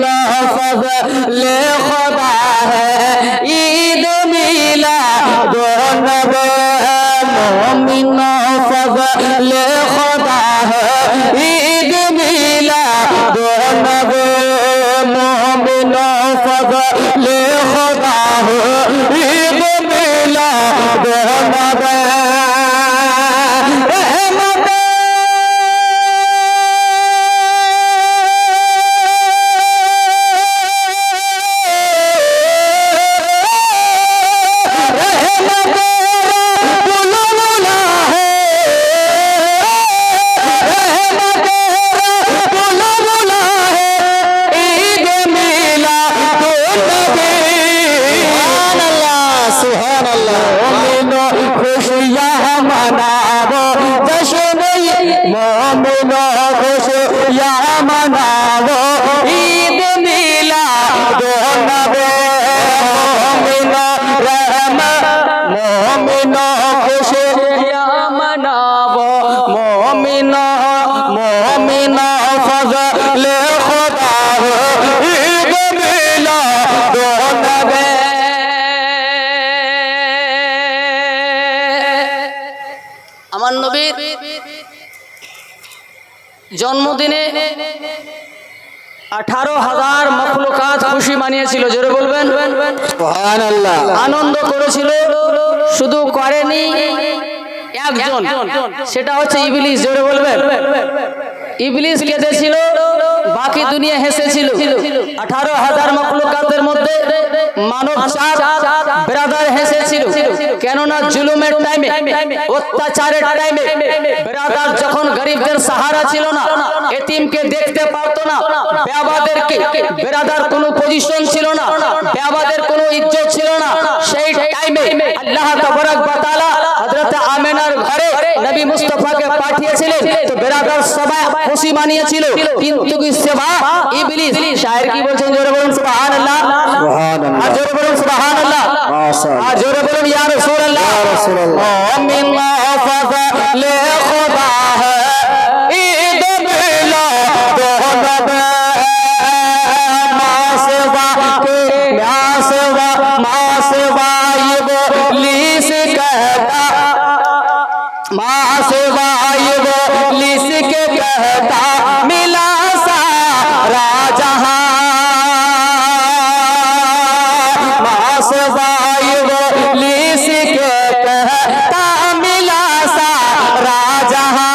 मोमिनो फज़ले खुदा है, ईद मिलाद नबी मोमिनो फज़ले खुदा है, ईद मिलाद नबी मोमिनो फज़ले खुदा है, ईद मिलाद नबी জন্মদিনে 18,000 মখলুকাত খুশি মানিয়েছিল। জোরে বলবেন সুবহানাল্লাহ। আনন্দ করেছিল, শুধু করেনি একজন, সেটা হচ্ছে ইবলিস। জোরে বলবেন। ইবলিস কেঁদেছিল, বাকি দুনিয়া হেসেছিল। 18,000 মখলুকাতের মধ্যে মানব জাত ব্রাদার হেসেছিল, কেননা জুলুমের টাইমে, অত্যাচারের টাইমে ব্রাদার যখন গরিবদের সাহারা ছিল না, এতিমকে দেখতে পারতো না, বেয়াবাদেরকে ব্রাদার কোনো পজিশন ছিল না, বেয়াবাদের কোনো ইজ্জত ছিল না, সেই টাইমে আল্লাহ তাবারক ওয়া তাআলা হযরত আমিনার ঘরে নবী মুস্তাফাকে পাঠিয়েছিলেন। তো ব্রাদার সবাই খুশি মানিয়েছিল, কিন্তু কি সেবা ইবলিস। শায়ের কি বলছেন? জোরে বলুন সুবহানাল্লাহ। সুবহানাল্লাহ। আর জোরে বলুন সুবহানাল্লাহ। মাশাআল্লাহ। আর জোরে বলুন ইয়া রাসূলুল্লাহ। ইয়া রাসূলুল্লাহ। মুমিনা ফাযলে খুদা है, ईद मिलाद नबी मासवा के मासवा मासवा इबलीस कहता, मासवा इबलीस के कहता मिला सारा जहां, मासवा इबलीस के कहता मिला सारा जहां।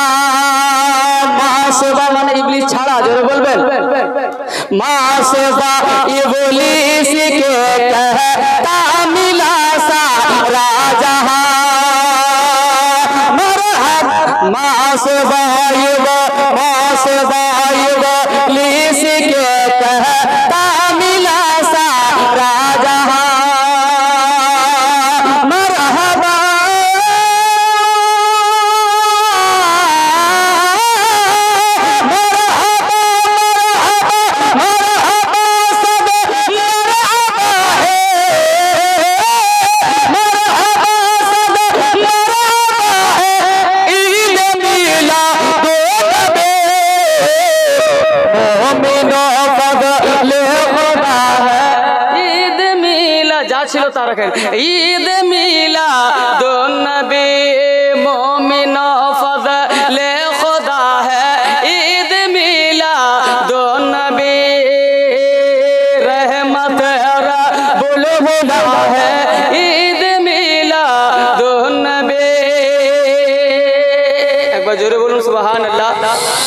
मासवा माने इबलीस छाड़ा। जोरे बोलবেন। मासवा इबलीस के कहता मिला सारा जहां, मासवा इबलीस के कहता मिला सारा जहां। मरहबा ছিল তারা কেন ঈদ মিলাদ নবী মুমিনো ফজলে खुदा है, ईद मिलाद नबी रहमत बुलबुला है, ईद मिलाद नबी। एक बार जोरे बोलूं सुभान अल्लाह।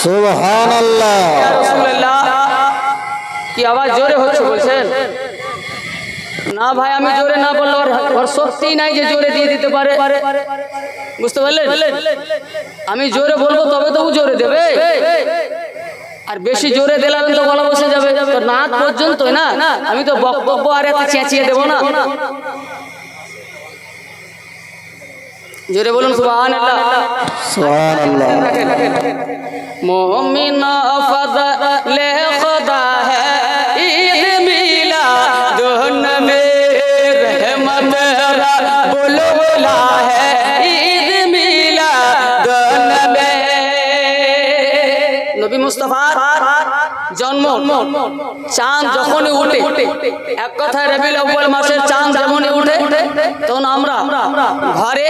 सुभान अल्लाह। या रसूल अल्लाह की आवाज जोरे হচ্ছে বলছেন না ভাই, আমি জোরে না বললে ওর শক্তি নাই যে জোরে দিয়ে দিতে পারে, বুঝতে পারলেন? আমি জোরে বলবো তবে তো ও জোরে দেবে, আর বেশি জোরে দিলে তো গলা বসে যাবে, তো নাক পর্যন্তই না, আমি তো বক্তব্য আর এত চেঁচিয়ে দেবো না। জোরে বলুন সুবহানাল্লাহ। সুবহানাল্লাহ। মুমিন ফজলে खुदा है, ईद मिलाद नबी रहमत बुलबुला है, ईद मिलाद नबी। नबी मुस्तफा জন্ম চাঁদ যখনই উঠে, এক কথায় রবিউল আউয়াল মাসের চাঁদ যখনই উঠে তখন আমরা ঘরে,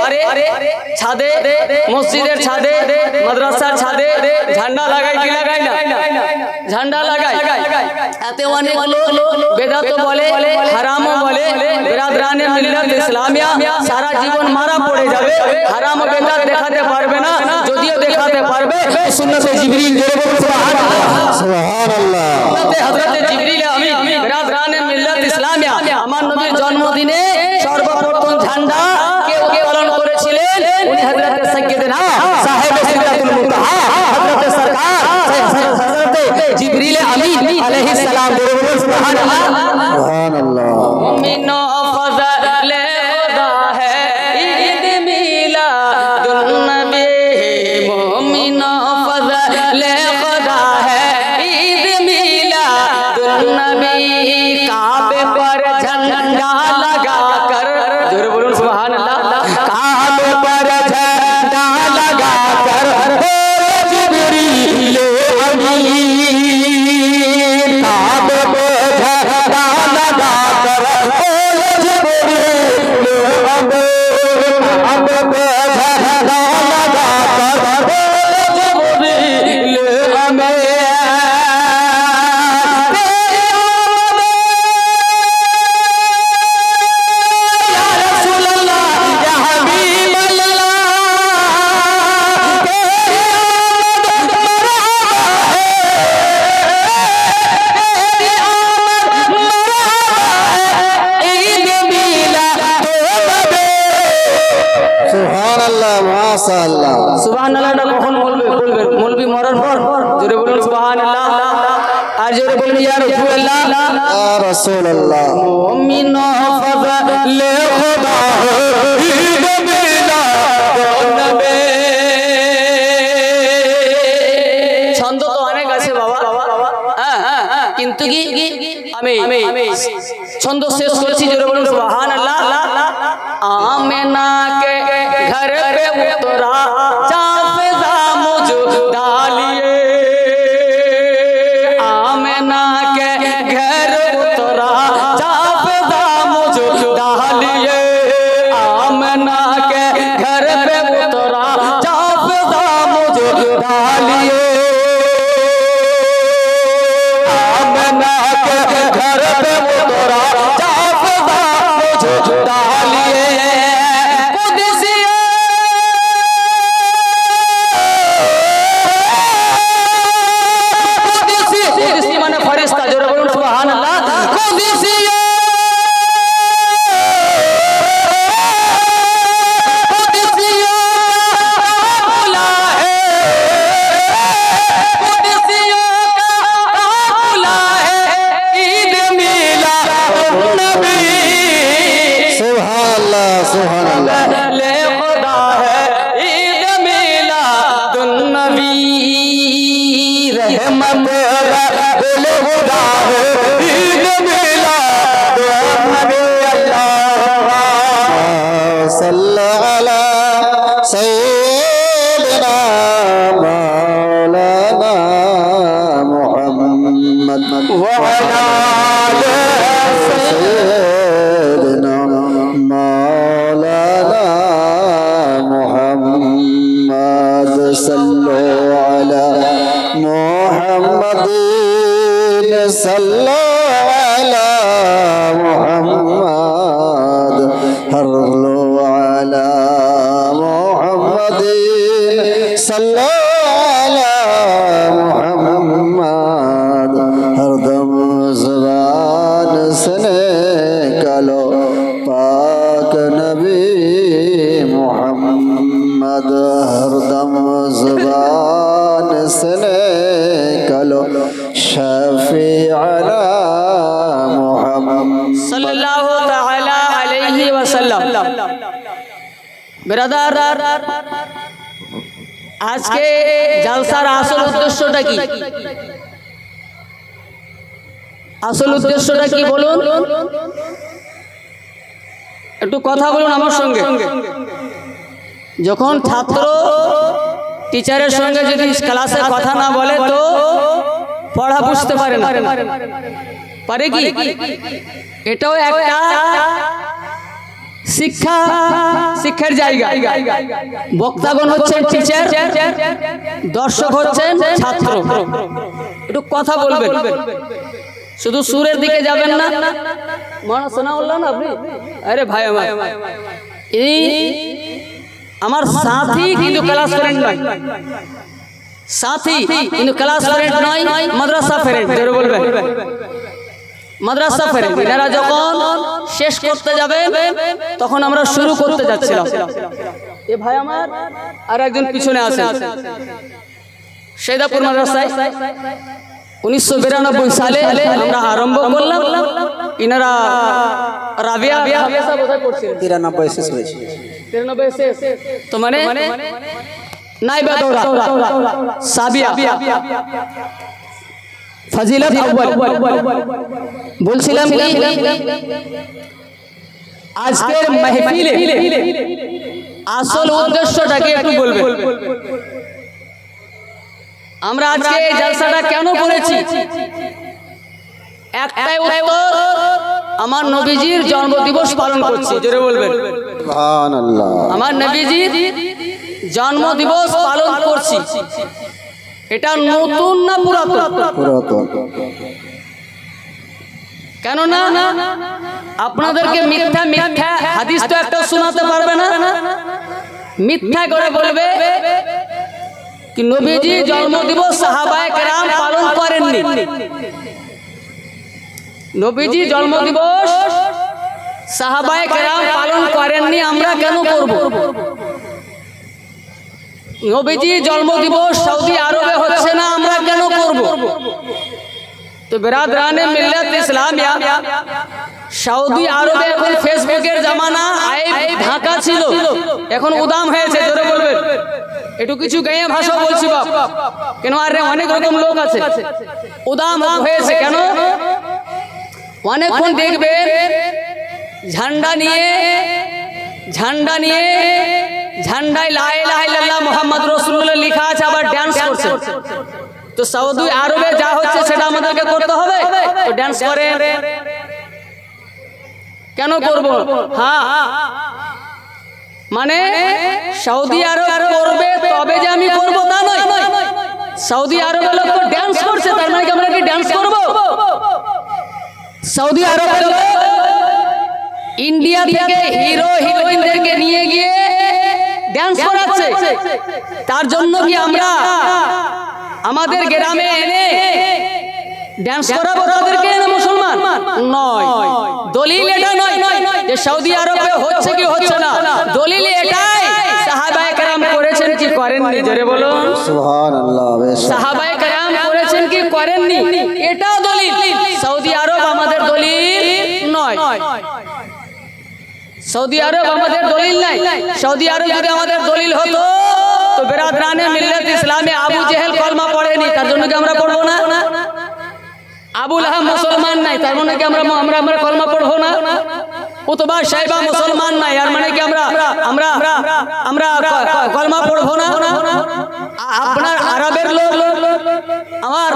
ছাদে, মসজিদের ছাদে, মাদ্রাসার ছাদে ঝান্ডা লাগাই কি লাগাই না? ঝান্ডা লাগাই। এতে অনেক লোক বেদাতও বলে, হারামও বলে। বিরাদরানে মিল্লাত ইসলামিয়া সারা জীবন মারা পড়ে যাবে, হারাম ও বেদাত দেখাতে পারবে না। যদিও দেখাতে পারবে সুন্নতে জিবরিল, সুবহানাল্লাহ, সুন্নতে হযরত জিবরিল আমিন বিরাদরানে মিল্লাত ইসলামিয়া আমার নবীর জন্মদিনে সর্বপ্রথম ঝান্ডা কে উত্তোলন করেছিলেন? উনি হযরত সাইয়্যিদনা সাহেব সিদরাতুল মুনতাহা হযরত সরকার হযরত জিবরিল আমিন আলাইহিস সালাম। সুবহানাল্লাহ, সুবহানাল্লাহ। মুমিনো ফজলে খুদা है ईद मिलादुन नबी, मुमिनो फजले खुदा है ईद मिलादुन नबी। काबे पर झंडा लगा कर, जोर बोलूं सुभान अल्लाह, काबे पर झंडा लगा कर जिब्रील अमीन, काबे पर झंडा लगा कर जिब्रील अमीन, अब पर झंडा लगा कर जिब्रील अमीन। সুবহানাল্লাহ, মাশাআল্লাহ। সুবহানাল্লাহটা কখন বলবে? বলবেন মৌলবী মরার পর। জোরে বলুন সুবহানাল্লাহ, আর জোরে বলুন ইয়া রাসূলুল্লাহ, ইয়া রাসূলুল্লাহ। মুমিনো ফজলে খুদা ঈদ মিলাদুন নবী। ছন্দ তো অনেক আছে বাবা, হ্যাঁ, কিন্তু কি আমি ছন্দ শেষ করছি। জোরে বলুন সুবহানাল্লাহ। आमिना के घर पे उतरा जाफिज़ा मुझ डालिए, आमिना के घर उतरा जाफिज़ा मुझ डालिए, आमिना के घर पे उतरा जाफिज़ा मुझ डालिए, आमिना के घर पे उतरा जाफिज़ा मुझ डालिए। ब्रदर, आज के जलसार आसल उद्देश्यটা কি? আসল উদ্দেশ্যটা কি বলুন? একটু কথা বলুন আমার সঙ্গে। যখন ছাত্র টিচারের সঙ্গে যদি ক্লাসে কথা না বলে তো পড়া বুঝতে পারে না, পারে কি? এটাও একটা শিক্ষার জায়গা। বক্তাগণ হচ্ছেন টিচার, দর্শক হচ্ছেন ছাত্র। একটু কথা বলবেন, শুধু সুরের দিকে যাবেন না। মনে শোনা বললাম না আপনি? আরে ভাই আমার, এই আমার সাথী কিন্তু ক্লাস ফ্রেন্ড নয়, সাথী কিন্তু ক্লাস ফ্রেন্ড নয়, মাদ্রাসা ফ্রেন্ড। জোরে বলবেন, মাদ্রাসা ফ্রেন্ড। এনারা যখন শেষ করতে যাবে তখন আমরা শুরু করতে যাচ্ছিলাম। এ ভাই আমার আর একজন পিছনে আছে, শেদাপুর মাদ্রাসায় 1992 সালে আমরা আরম্ভ করলাম। ইনারা রাবিয়া কোথায় পড়ছিলেন? 93 শেষ হয়েছে। 93 শেষ তো মানে নাইবা দৌরা সাবিয়া ফজিলত আউয়াল। বলছিলাম কি আজকের মাহফিলে আসল উদ্দেশ্যটাকে একটু বলবেন। আমরা আজকে এই জলসাটা কেন করেছি? একটাই উত্তর, আমার নবীজির জন্মদিবস পালন করছি। জোরে বলবেন সুবহানাল্লাহ। আমার নবীজির জন্মদিবস পালন করছি। এটা নতুন না পুরাতন? পুরাতন। কেননা আপনাদেরকে মিথ্যা মিথ্যা হাদিস তো একটা শোনাতে পারবে না, মিথ্যা করে বলবে কি নবীজি জন্মদিবস সাহাবায়ে কেরাম পালন করেননি। নবীজি জন্মদিবস সাহাবায়ে কেরাম পালন করেননি, আমরা কেন করব? নবীজি জন্মদিবস সৌদি আরবে হচ্ছে না, আমরা কেন করব? তো বিরাদরানে মিল্লাত ইসলামিয়া, সৌদি আরবে এখন ফেসবুকের জামানা, ঢাকা ছিল এখন উদাম হয়েছে। জোরে বলবেন, একটু কিছু গায়ে ভাষা বলছি বাপ, কেন আর অনেক রকম লোক আছে। উদাম হয়েছে কেন? অনেকক্ষণ দেখবেন ঝান্ডা নিয়ে ঝান্ডায় লা ইলাহা ইল্লাল্লাহ মুহাম্মদ রাসূলুল্লাহ লেখা আছে, আবার ডান্স করছে। তো সৌদি আরবে যা হচ্ছে সেটা আমাদেরকে করতে হবে, তো ডান্স করে কেন করব? হ্যাঁ, মানে সৌদি আরব করবে তবে যে আমি করব তা নয়। সৌদি আরবের লোক তো ডান্স করছে, তার মানে কি আমরা কি ডান্স করব? সৌদি আরবের লোক ইন্ডিয়া থেকে হিরো হিরোইনদেরকে নিয়ে গিয়ে ডান্স করাচ্ছে, তার জন্য কি আমরা আমাদের গ্রামে এনে ডান্স করাবো তাদেরকে? না মুসলমান নয়। দলিল এটা নয় যে সৌদি আরবে হচ্ছে কি হচ্ছে না, দলিল এটাই সাহাবায়ে কেরাম করেছেন কি করেননি। জোরে বলুন সুবহানাল্লাহ। সাহাবায়ে কেরাম করেছেন কি করেননি, এটাও দলিল। সৌদি আরব আমাদের দলিল নয়, সৌদি আরব আমাদের দলিল নাই। সৌদি আরব যদি আমাদের দলিল হতো তো বিরাদরানে মিল্লাত ইসলামে আবু জেহেল কলমা পড়েনি, তার জন্য কি আমরা পড়বো না? আবু লাহাব মুসলমান নাই, তার মানে কি আমরা কলমা পড়বো না? উতবা সাইবা মুসলমান নাই, আর মানে কি আমরা কলমা পড়বো না? আপনার আরবের লোক আমার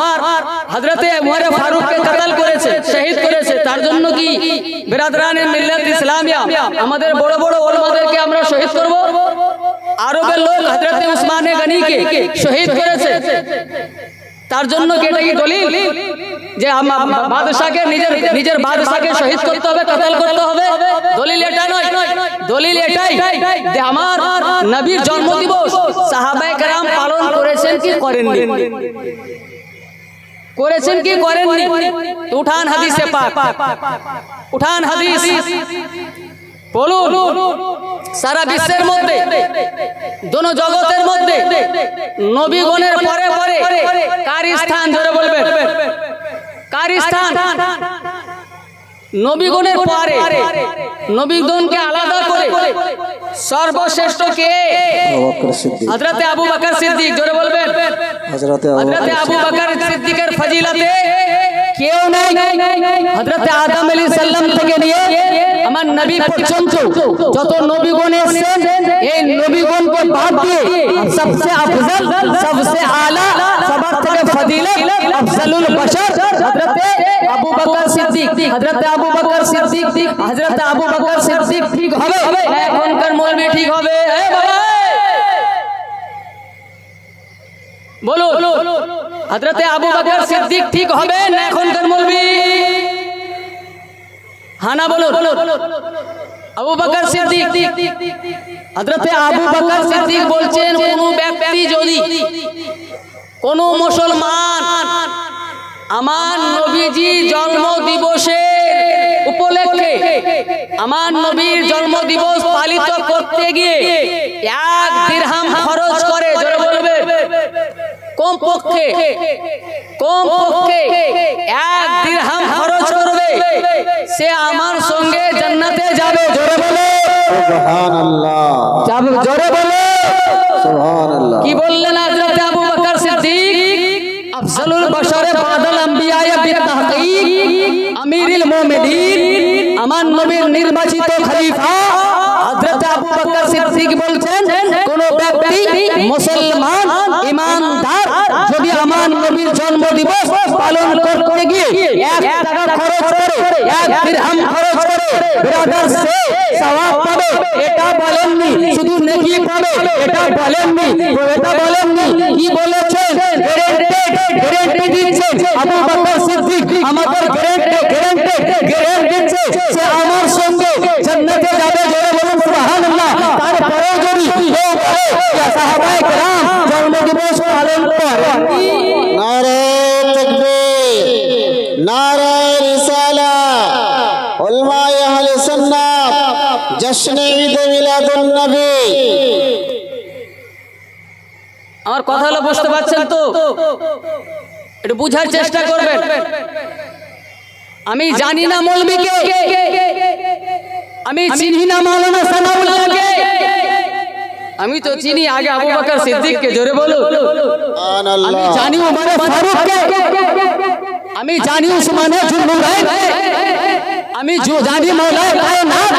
হযরতে উমর ফারুককে কতল করেছে, শহীদ করেছে, তার জন্য কি বিরাদরানে মিল্লাত ইসলামিয়া আমাদের বড় বড় ওলামাদেরকে আমরা শহীদ করব? আরবের লোক হযরতে উসমানে গনিকে শহীদ করেছে, তার জন্য কি এটা কি দলিল যে বাদশাকে নিজের বাদশাকে শহীদ করতে হবে, কতল করতে হবে? দলিল এটা নয়। দলিল এটাই যে আমার নবীর জন্মদিবস সাহাবায়ে কেরাম পালন করেছেন কি করেননি, করেছেন কি করেননি। উঠান হাদিসে পাক, উঠান হাদিস বলুন। সারা বিশ্বের মধ্যে, দোনো জগতের মধ্যে নবীগণের পরে পরে কার স্থান? জোরে বলবেন কার স্থান? নবীগণের পরে নবীগণকে আলাদা করে সর্বশ্রেষ্ঠ কে? হযরতে আবু বকর সিদ্দিক। জোরে বলবেন হযরতে আবু বকর সিদ্দিকের ফজিলতে কেউ নাই হযরত আদম আলাইহিস সালাম থেকে নিয়ে আমার নবী পর্যন্ত যত নবীগণ এসেছেন এই নবীগণকে বাদ দিয়ে সবচেয়ে আফজল সবচেয়ে আলা সবার থেকে ফজিলত আফজলুল বাশার হযরত আবু বকর সিদ্দিক হযরত আবু বকর সিদ্দিক হযরত আবু বকর সিদ্দিক ঠিক হবে এখনকার মৌলবি ঠিক হবে এ বাবা বলো হযরত আবু বকর সিদ্দিক ঠিক হবে না এখনকার মৌলবি হানা বলো আবু বকর সিদ্দিক হযরত আবু বকর সিদ্দিক বলছেন কোন ব্যক্তি যদি কোন মুসলমান আমার নবীজি জন্ম দিবসে উপলক্ষে আমার নবীর জন্ম দিবস পালিত করতে গিয়ে 1 দিরহাম খরচ করে জোরে বলবে কমপক্ষে 1 দিরহাম খরচ করবে সে আমার সঙ্গে জান্নাতে যাবে জোরে বলে সুবহানাল্লাহ যাবে জোরে বলে সুবহানাল্লাহ কি বললেন হযরত আবু বকর সিদ্দিক আফজলুল বাশারে বাদাল আম্বিয়া বিতাহকীক আমিরুল মুমিনিন আমার নবীর নির্বাচিত খলিফা হযরত আবু বকর সিদ্দিক বলছেন কোন ব্যক্তি মুসলমান ঈমানদার যদি আমার নবীর জন্ম দিবস পালন করতে গিয়ে 1 টাকা খরচ করে 1 দিরহাম খরচ করে ব্রাদার সে সওয়াব পাবে এটা বলেননি শুধু নেকি পাবে এটা বলেননি কি বলেছেন গ্যারান্টি দিচ্ছেন আবু বকর সিদ্দিক আমাদের গ্যারান্টি দিচ্ছে সে আমার সঙ্গে জান্নাতে যাবে জোরে বলুন সুবহানাল্লাহ তারপরেও যদি কেউ বলে সাহাবায়ে কেরাম জন্মদিবস পালন করেন নারে তাকবীর নারে রিসালাত উলামায়ে আহলে সুন্নাত জশ্নে ঈদ মিলাদুন নবী আমার কথা হলো বুঝতে পারছেন তো একটু বুঝার চেষ্টা করবেন আমি জানি না মৌলবীকে আমি চিনি না মাওলানা সানাউল্লাহকে আমি তো চিনি আগে আবু বকর সিদ্দিককে জোরে বলো আমি জানি উমর ফারুককে আমি জানি উসমানে জুন্নুরাইন আমি জানি মাওলানা কায়নাত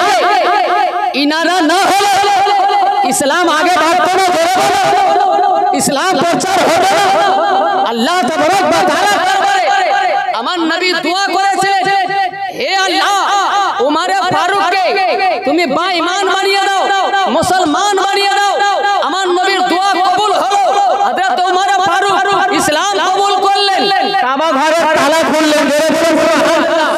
ইনারা না হলে ইসলাম আগে বাড়তো না জোরে বলো ইসলাম প্রচার হবে না আল্লাহ তাবারক ওয়া তাআলা দরবারে আমার নবী দোয়া করেছিলেন হে আল্লাহ উমর ফারুককে তুমি বেঈমান বানিয়ে দাও মুসলমান বানিয়ে দাও আমার নবীর দোয়া কবুল হলো হযরত উমর ফারুক ইসলাম কবুল করলেন কাবা ঘরে তালা খুললেন জোরে বলুন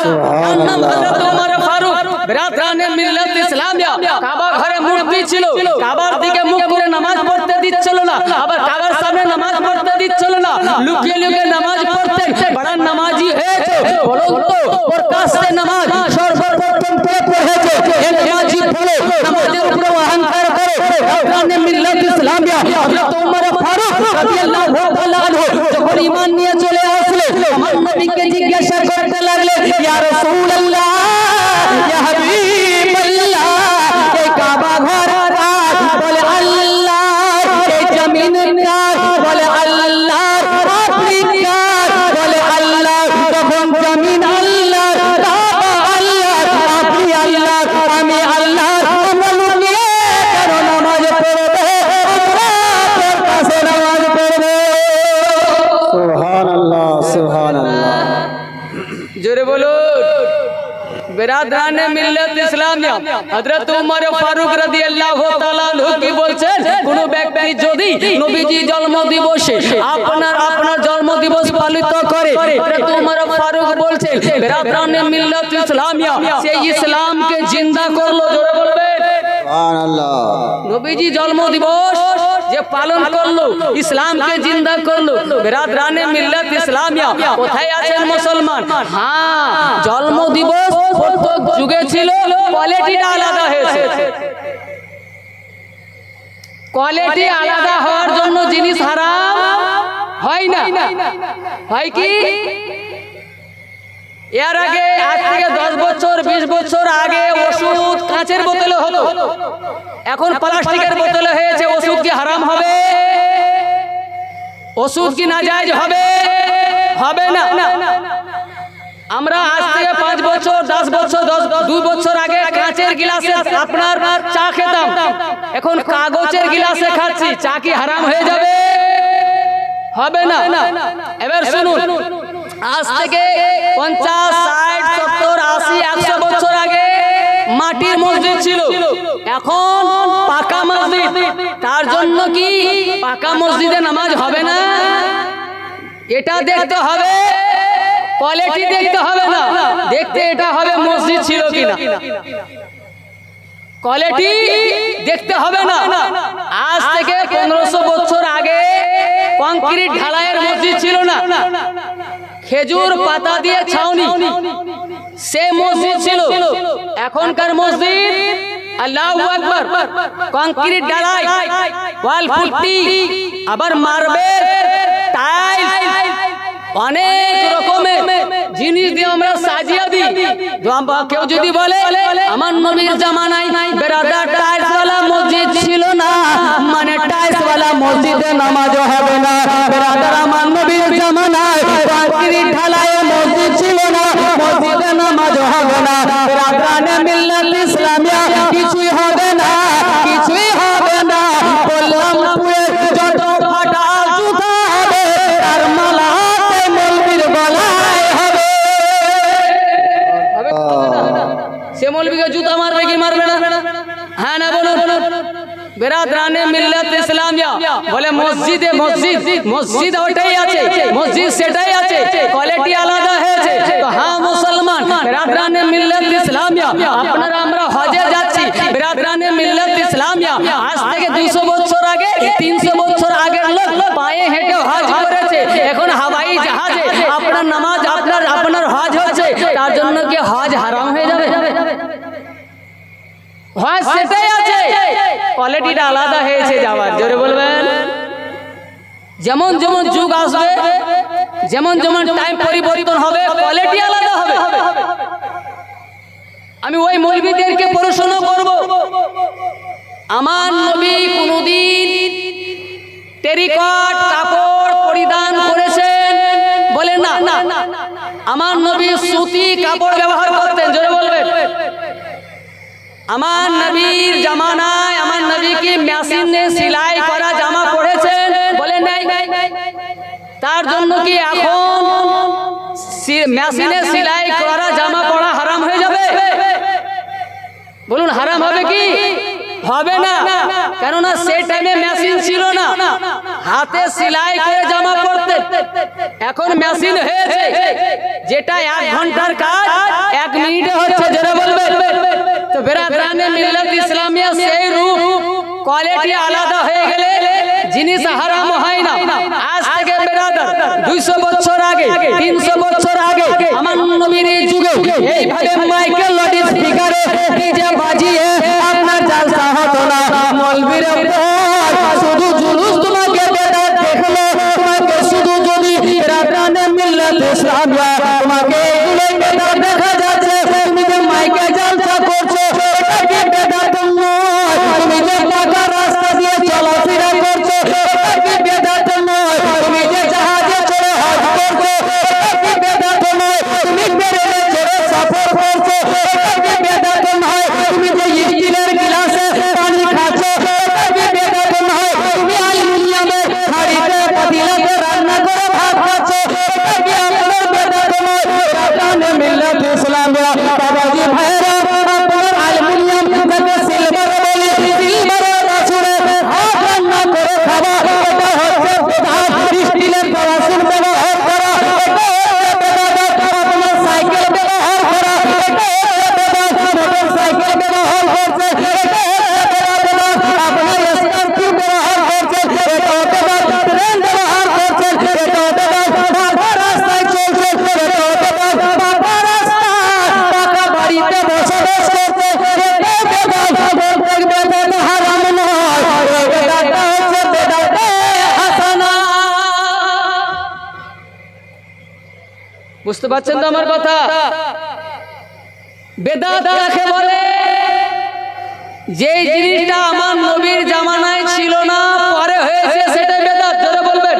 সুবহানাল্লাহ হযরত উমর ফারুক বিরাদরানে মিল্লাত ইসলামিয়া কাবা ঘরে মূর্তি ছিল কাবার দিকে মুখ করে নামাজ পড়তে দিচ্ছিল না আবার কাবার সামনে নামাজ পড়তে দিচ্ছিল না লুকিয়ে লুকিয়ে নামাজ পড়তেন বড় নামাজি হয়েছে বলুন তো প্রকাশ্যে নামাজ সর্বপ্রথম কে পড়েছে এই নামাজি বলে নামাজের উপরে অহংকার করে বিরাদরানে মিল্লাত ইসলামিয়া হযরত উমর ফারুক রাদিয়াল্লাহু তাআলা আনহু যখন ঈমান নিয়ে চলে আসলে আমার নবীকে জিজ্ঞাসা করতে লাগলেন ইয়া রাসূলুল্লাহ ইয়া হাবিবাল্লাহ এই কাবা ঘর কার বলে আল্লাহ এই জমিন কার বলে আল্লাহ আপনি কার বলে আল্লাহ যখন জমিন আল্লাহ কাবা আল্লাহ আপনি আল্লাহ আমি আল্লাহ আমরা লুকিয়ে কেন নামাজ পড়বে আমরা প্রকাশ্যে নামাজ পড়বে সুবহানাল্লাহ সুবহানাল্লাহ জোরে বলো বিরাদরানে মিল্লাত ইসলামিয়া হযরত উমর ফারুক রাদিয়াল্লাহু তাআলা আনহু কি বলছেন কোন ব্যক্তি যদি নবীজি জন্ম দিবসে আপনার জন্ম দিবস পালিত করে হযরত উমর ফারুক বলছেন বিরাদরানে মিল্লাত ইসলামিয়া সেই ইসলামকে জিন্দা করলো জোরে বলবেন সুবহানাল্লাহ নবীজি জন্ম দিবস যে পালন করলো ইসলামকে জিন্দা করলো বিরাদরানে মিল্লাত ইসলামিয়া কোথায় আছেন মুসলমান হ্যাঁ জন্ম দিবস প্রত্যেক যুগে ছিল কোয়ালিটিটা আলাদা হয়েছে কোয়ালিটি আলাদা হওয়ার জন্য জিনিস হারাম হয় না হয় কি এর আগে আজ থেকে 10 বছর 20 বছর আগে ওষুধ কাঁচের বোতলে হতো এখন প্লাস্টিকের বোতলে হয়েছে ওষুধ কি হারাম হবে ওষুধ কি নাজায়েজ হবে হবে না আমরা আজ থেকে 5 বছর 10 বছর 2 বছর আগে কাঁচের গ্লাসে আপনার চা খেতাম, এখন কাগজের গ্লাসে খাচ্ছি। চা কি হারাম হয়ে যাবে? হবে না। এবার শুনুন, আজ থেকে 50, 60, 70, 80, 100 বছর আগে মাটির মসজিদ ছিল, এখন পাকা মসজিদ। তার জন্য কি পাকা মসজিদে নামাজ হবে না? এটা দেখতে হবে, কোয়ালিটি দেখতে হবে না, দেখতে এটা হবে মসজিদ ছিল কিনা, কোয়ালিটি দেখতে হবে না। আজ থেকে 1500 বছর আগে কংক্রিট ঢালাইয়ের মসজিদ ছিল না, খেজুর পাতা দিয়ে ছাউনি, সে মসজিদ ছিল। এখনকার মসজিদ আল্লাহু আকবার, কংক্রিট ঢালাই, ওয়াল পুট্টি, আবার মার্বেল, টাইলস, অনেক রকমের জিনিস দিয়ে আমরা সাজিয়ে দিই। কেউ যদি বলে আমার নবীর জামানায় বেরাদার টাইলসওয়ালা মসজিদ ছিল না, মানে টাইলসওয়ালা মসজিদে নামাজ হবে না। বেরাদার আমার নবীর জামানায় কংক্রিট ঢালাই মসজিদ ছিল না, মসজিদে নামাজ হবে না। বেরাদারানে মিল্লাত ইসলামিয়া কিছুই হবে না, কিছুই হবে না। বললাম পুয়ে যত ফাটা জুতা হবে তার মালা মৌলবীর গলায় হবে। সে মৌলবীকে জুতা মারবে কি মারবে না? হ্যাঁ না বলুন। বেরাদরানে মিল্লাত ইসলামিয়া বলে মসজিদে মসজিদ ওইটাই আছে, মসজিদ সেটাই আছে, কোয়ালিটি আলাদা হয়েছে। তো হ্যাঁ মুসলমান, বেরাদরানে মিল্লাত ইসলামিয়া আপনারা আমরা হজে যাচ্ছি, বেরাদরানে মিল্লাত ইসলামিয়া আজ থেকে 200 বছর আগে 300 বছর আগের লোক পায়ে হেঁটে হজ করেছে, এখন হাওয়াই জাহাজে আপনার নামাজ আপনার হজ হচ্ছে। তার জন্য কি হজ হারাম হয়ে যাবে? হজ সেটাই আছে, কোয়ালিটিটা আলাদা হয়েছে যাওয়ার। জোরে বলবেন। যেমন যেমন যুগ আসবে, যেমন যেমন টাইম পরিবর্তন হবে, কোয়ালিটি আলাদা হবে। আমি ওই মৌলবীদেরকে প্রশ্ন করব, আমার নবী কোনদিন টেরিকট কাপড় পরিধান করেছেন? বলে না। আমার নবী সুতি কাপড় ব্যবহার করতেন। জোরে বলবেন। আমার নবীর জামানায় আমার নবী কি মেশিনে সেলাই করা জামা পরেছেন? বলে নাই। তার জন্য কি এখন মেশিনে সেলাই করা জামা পরা হারাম হয়ে যাবে? বলুন, হারাম হবে কি? হবে না। কেননা সেই টাইমে মেশিন ছিল না, হাতে সেলাই করে জামা পরতেন। এখন মেশিন হয়েছে, যেটা 1 ঘন্টার কাজ 1 মিনিটে হচ্ছে। যারা বলবেন তো বেরাদরানে মিল্লাত ইসলামিয়া সেই রূপ কোয়ালিটি আলাদা হয়ে গেলে জিনিস হারাম হয় না। আজ থেকে বেরাদার 200 বছর আগে 300 বছর আগে আমার নবীর যুগে এইভাবে মাইকেল লাউড স্পিকারে ডিজে বাজিয়ে আপনার জলসা হতো না। মৌলবীর শুধু জুলুস তোমাকে বেদাত দেখলো, তোমাকে শুধু যদি বেরাদরানে মিল্লাত ইসলামিয়া তোমাকে এগুলো বেদাত দেখা যাচ্ছে। তুমি যে মাইকে জলসা করছো এটা কি বেদাত নয়? তুমি যে পাকা রাস্তা দিয়ে চলাফেরা করছো এটা কি বেদাত নয়? তুমি যে জাহাজে চড়ে হজ করছো এটা কি বেদাত নয়? তুমি ট্রেনে চড়ে সফর করছো এটা কি বেদাত নয়? তুমি যে স্টিলের গ্লাসে পানি খাচ্ছো এটা কি বেদাত নয়? তুমি অ্যালুমিনিয়ামের হাঁড়িতে পাতিলাতে রান্না করে ভাত খাচ্ছো এটা কি আপনার বেদাত নয়? বেরাদরানে মিল্লাত ইসলামিয়া বাবাজি ভাইরা, আপনার অ্যালুমিনিয়াম থেকে সিলভার বলি, সিলভারের আসরে ভাত রান্না করে খাওয়া এটা হচ্ছে বেদাত। স্টিলের বাসন ব্যবহার করা এটা হচ্ছে বেদাত। আপনার সাইকেল ব্যবহার করা এটা হচ্ছে বেদাত। মোটরসাইকেল ব্যবহার করছে এটা হচ্ছে বেদাত। আপনার স্করপিও ব্যবহার করছে এটা বেদাত। ট্রেন ব্যবহার করছে এটা বেদাত। পাকা রাস্তায় চলছে এটা বেদাত। পাকা রাস্তায় পাকা বাড়িতে বসবাস করছে এটা বেদাত। বলতে বেদাত হারাম নয়, এই বেদাতটা হচ্ছে বেদাতে হাসানা। বুঝতে পারছেন তো আমার কথা? বেদাত কাকে বলে? যে জিনিসটা আমার নবীর জামানায় ছিল না, পরে হয়েছে, সেটা বেদাত। যারা বলবেন।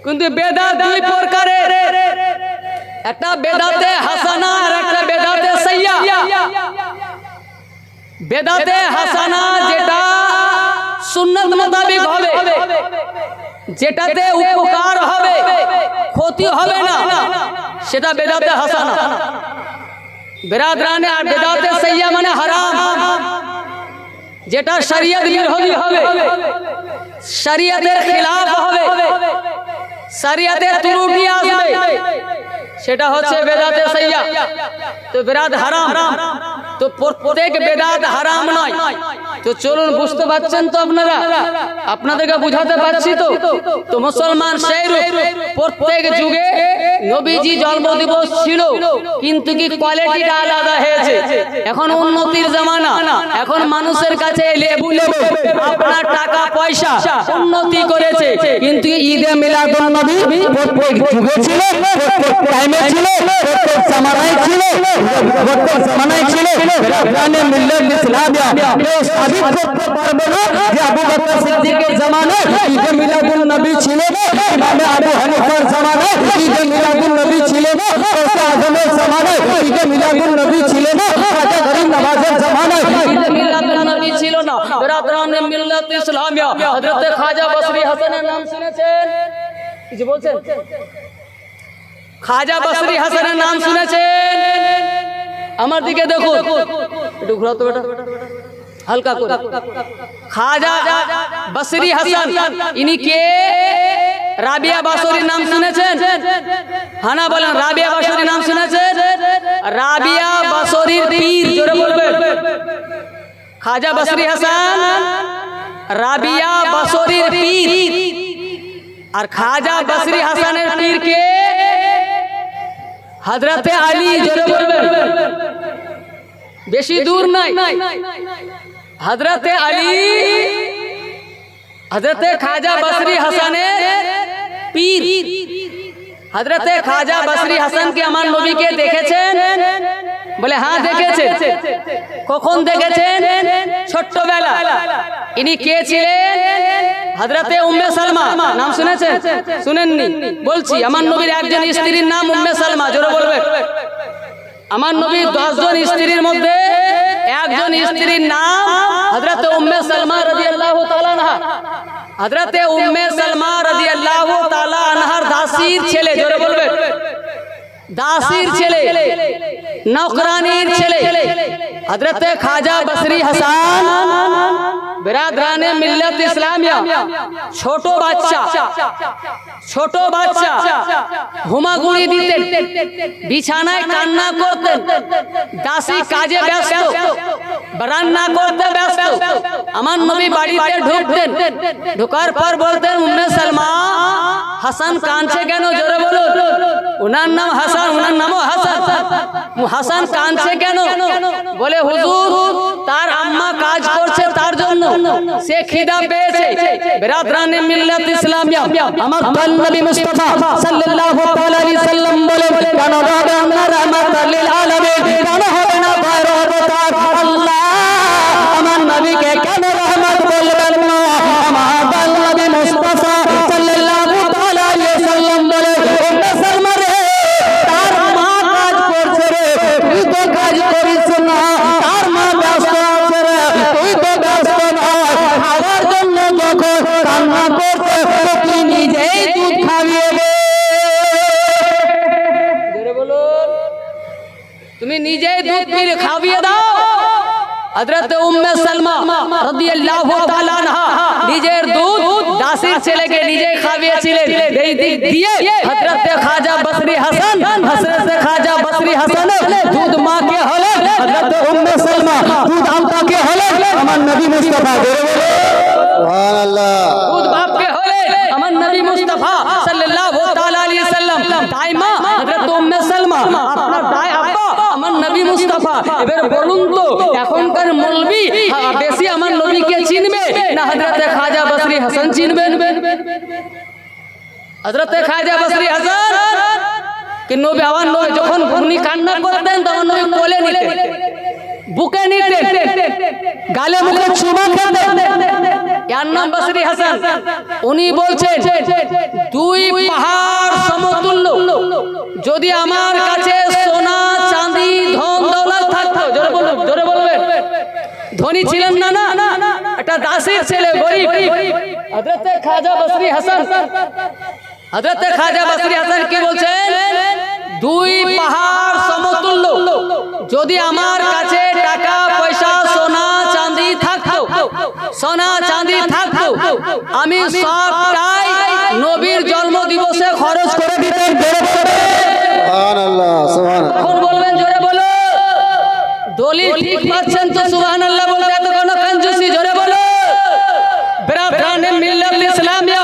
কিন্তু বেদাত 2 প্রকারের। একটা বেদাতে হাসানা আর একটা বেদাতে সাইয়া। বেদাতে হাসানা যেটা সুন্নাত মোতাবেক হবে, যেটাতে উপকার হবে, ক্ষতি হবে না, সেটা বেদাতে হাসানা। বেরাদরানে আর বেদাতে সাইয়া মানে হারাম, যেটা শরীয়ত বিরোধী হবে, শরীয়তের খিলাফ হবে, শরীয়তে ত্রুটি আসবে, সেটা হচ্ছে বেদাতে সাইয়া। তো বেদাত হারাম, তো প্রত্যেক বেদাত হারাম নয়। তো চলুন, বুঝতে পারছেন তো আপনারা? আপনাদেরকে বুঝাতে পারছি তো? তো মুসলমান সেই রূপ প্রত্যেক যুগে নবীজি জন্মদিবস ছিল, কিন্তু কি কোয়ালিটিটা আলাদা হয়েছে। এখন উন্নতির জামানা, এখন মানুষের কাছে লেবু লেবু আপনার টাকা পয়সা উন্নতি করেছে, কিন্তু ঈদে মিলাদুন নবী প্রত্যেক যুগে ছিল, প্রত্যেক টাইমে ছিল, প্রত্যেক জামানায় ছিল, প্রত্যেক জামানায় ছিল। বেরাদরানে মিল্লাত ইসলামিয়া কেউ সাবিত করতে পারবে না যে আবু বকর সিদ্দিকের জামানায় ঈদে মিলাদুন নবী ছিল না, ইমাম আবু হানিফার জামানায় ঈদে মিলাদুন নবী ছিল না, গৌসে আজমের জামানায় ঈদে মিলাদুন নবী ছিল না, খাজা গরিব নওয়াজের জামানায় ঈদে মিলাদুন নবী ছিল না। বেরাদরানে মিল্লাত ইসলামিয়া হযরত খাজা বসরি হাসানের নাম শুনেছেন? কিছু বলছেন? খাজা বসরি হাসানের নাম শুনেছেন? আমার দিকে দেখুন, একটু ঘোরাও তো বেটা, হালকা করে। খাজা বসরি হাসান ইনি কে? রাবিয়া বাসরির নাম শুনেছেন? হানা বলেন, রাবিয়া বাসরির নাম শুনেছেন? রাবিয়া বাসরির পীর, জোরে বলবেন। খাজা বসরি হাসান রাবিয়া বাসরির পীর। আর খাজা বসরি হাসানের পীর কে? হযরতে আলী, জোরে বলবেন। বেশি দূর নাই, হযরতে আলী, হযরতে খাজা বসরি হাসানের পীর। হযরতে খাজা বসরি হাসানকে আমার নবীকে দেখেছেন? বলে হ্যাঁ দেখেছেন। কখন দেখেছেন? ছোট্টবেলা। ইনি কে ছিলেন? হযরতে উম্মে সালমা। নাম শুনেছেন? শুনেননি? বলছি, আমার নবীর একজন স্ত্রীর নাম উম্মে সালমা, জোরে বলবেন। আমার নবীর 10 জন স্ত্রীর মধ্যে একজন স্ত্রীর নাম হযরতে উম্মে সালমা রাদিয়াল্লাহু তাআলা আনহা। হযরতে উম্মে সালমা রাদিয়াল্লাহু তাআলা আনহার দাসীর ছেলে, জোরে বলবেন। দাসীর ছেলে, নৌকরানির ছেলে হযরতে খাজা বসরি হাসান। বেরাদরানে মিল্লাত ইসলামিয়া ছোট বাচ্চা ঘুমাগুড়ি দিতেন, বিছানায় কান্না করতেন, দাসী কাজে ব্যস্ত, রান্না করতে ব্যস্ত। আমার নবী বাড়িতে ঢুকতেন, ঢোকার পর বলতেন, উম্মে সালমা, হাসান কাঁদছে কেন? জোরে বলুন। ওনার নাম হাসান, ওনার নামও হাসান। হাসান কাঁদছে কেন? বলে হুজুর, তার আম্মা কাজ করছে, তার জন্য সে খিদা পেয়েছে। বেরাদরানে মিল্লাত ইসলামিয়া আমার নবী মুস্তাফা সাল্লাল্লাহু আলাইহি সাল্লাম বলে, কেন হবে আমরা রাহমাতাল লিল আলামিন, কেন হবে না বরকত আল্লাহ? আমার নবীকে কেন রহমত বলবেন না? আমার নবী মুস্তাফা সাল্লাল্লাহু আলাইহি সাল্লাম বলে, উম্মে সালমা রে, তার মা কাজ করছে রে, তুই তো কাজ করিস না। তার মা ব্যস্ত আছে রে, তুই তো ব্যস্ত না। খাওয়ার জন্য যখন রান্না করছে, তুই নিজেই দুধ খাইয়ে দে। তুমি নিজেই দুধ খাইয়ে দাও। হযরত উম্মে সালমা রাদিয়াল্লাহু তাআলা আনহা নিজের দুধ দাসীর ছেলেকে নিজেই খাইয়েছিলেন। এই দিক দিয়ে হযরত খাজা বসরি হাসান, হযরত খাজা বসরি হাসান দুধ মা কে হলে, হযরত উম্মে সালমা দুধ আব্বা কে হলে, আমার নবী মুস্তাফা। সুবহানাল্লাহ। দুধ বাপ কে হলে আমার নবী মুস্তাফা সাল্লাল্লাহু তাআলা আলাইহি সাল্লাম। তাই মা হযরত উম্মে সালমা, আপনার দাই আব্বা আমার নবী মুস্তাফা। এবার বলুন তো, এখনকার মৌলবি বেশি আমার নবীকে চিনবে না হযরত খাজা বসরি হাসান চিনবেন? হযরত খাজা বসরি হাসান কি নবী, আমার নবী যখন উনি কান্না করতেন তখন নবী কোলে নিতেন, বুকে নিতেন, গালে মুখে চুমা খেতেন। এর নাম বসরি হাসান। উনি বলছেন, 2 পাহাড় সমতুল্য যদি আমার ধনী ছিলেন না, একটা দাসীর ছেলে, গরিব। হযরতে খাজা বসরি হাসান, হযরতে খাজা বসরি হাসান কি বলছেন? দুই পাহাড় সমতুল্য যদি আমার কাছে টাকা পয়সা সোনা চাঁদি থাকতো, সোনা চাঁদি থাকতো, আমি সবটাই নবীর জন্ম দিবসে খরচ করে দিতাম। সুবহানাল্লাহ, সুবহানাল্লাহ। এখন বলবেন জোরে বলো। দলিল ঠিক পাচ্ছেন তো? সুবহানাল্লাহ বলতে এত কোনো কঞ্জুসি, জোরে বলো। বেরাদারানে মিল্লাত ইসলামিয়া,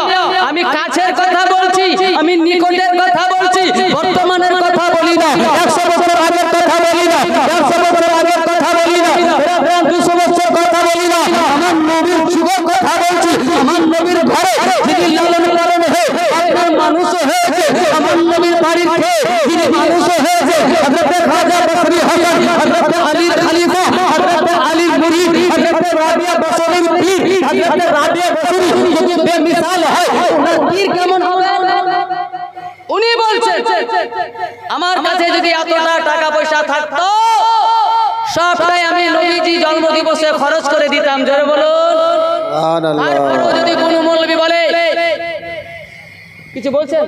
আমি কাছের কথা বলছি, আমি নিকটের কথা বলছি, বর্তমানের কথা বলি না, 100 বছর আগের কথা বলি না, 100 বছর আগের কথা বলি না, বেরাদারান 200 বছর কথা বলি না, আমার নবীর যুগের কথা বলছি। আমার নবীর ঘরে যিনি লালন পালন হয়ে আপনার মানুষও হয়েছে, আমার নবীর বাড়ির খেয়ে যিনি মানুষও হয়েছে, হযরতে খাজা বসরি হাসান, হযরতে আলীর খলিফা, হযরতে আলীর মুরিদ, হযরতে রাবিয়া বসরির পীর, হযরতে রাবিয়া বসরি যদি বেমিসাল হয়, ওনার পীর কেমন হবে? উনি বলছেন আমার কাছে যদি এতটা টাকা পয়সা থাকতো, সবটাই আমি নবীজি জন্ম দিবসে খরচ করে দিতাম। জোরে বলুন। সুবহানাল্লাহ। তারপরেও যদি কোনো মৌলবি বলে কিছু বলছেন,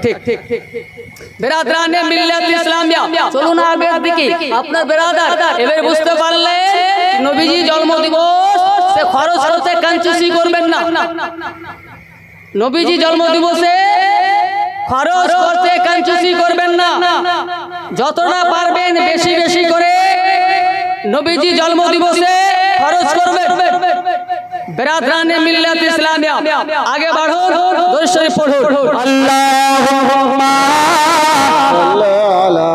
ঠিক ঠিক ঠিক। বেরাদারানে মিল্লাত ইসলামিয়া, চলুন আগের দিকে। আপনার বেরাদার এবার বুঝতে পারলেন নবীজি জন্ম দিবস সে খরচ করতে কঞ্জুসি করবেন না। নবীজি জন্ম দিবসে খরচ করতে কঞ্জুসি করবেন না। যতটা পারবেন বেশি বেশি করে নবীজি জন্ম দিবসে খরচ করবেন। বেরাদারানে মিল্লাত ইসলামিয়া, আগে বাড়ুন, দরুদ শরীফ পড়ুন। আল্লাহুম্মা সাল্লি আলা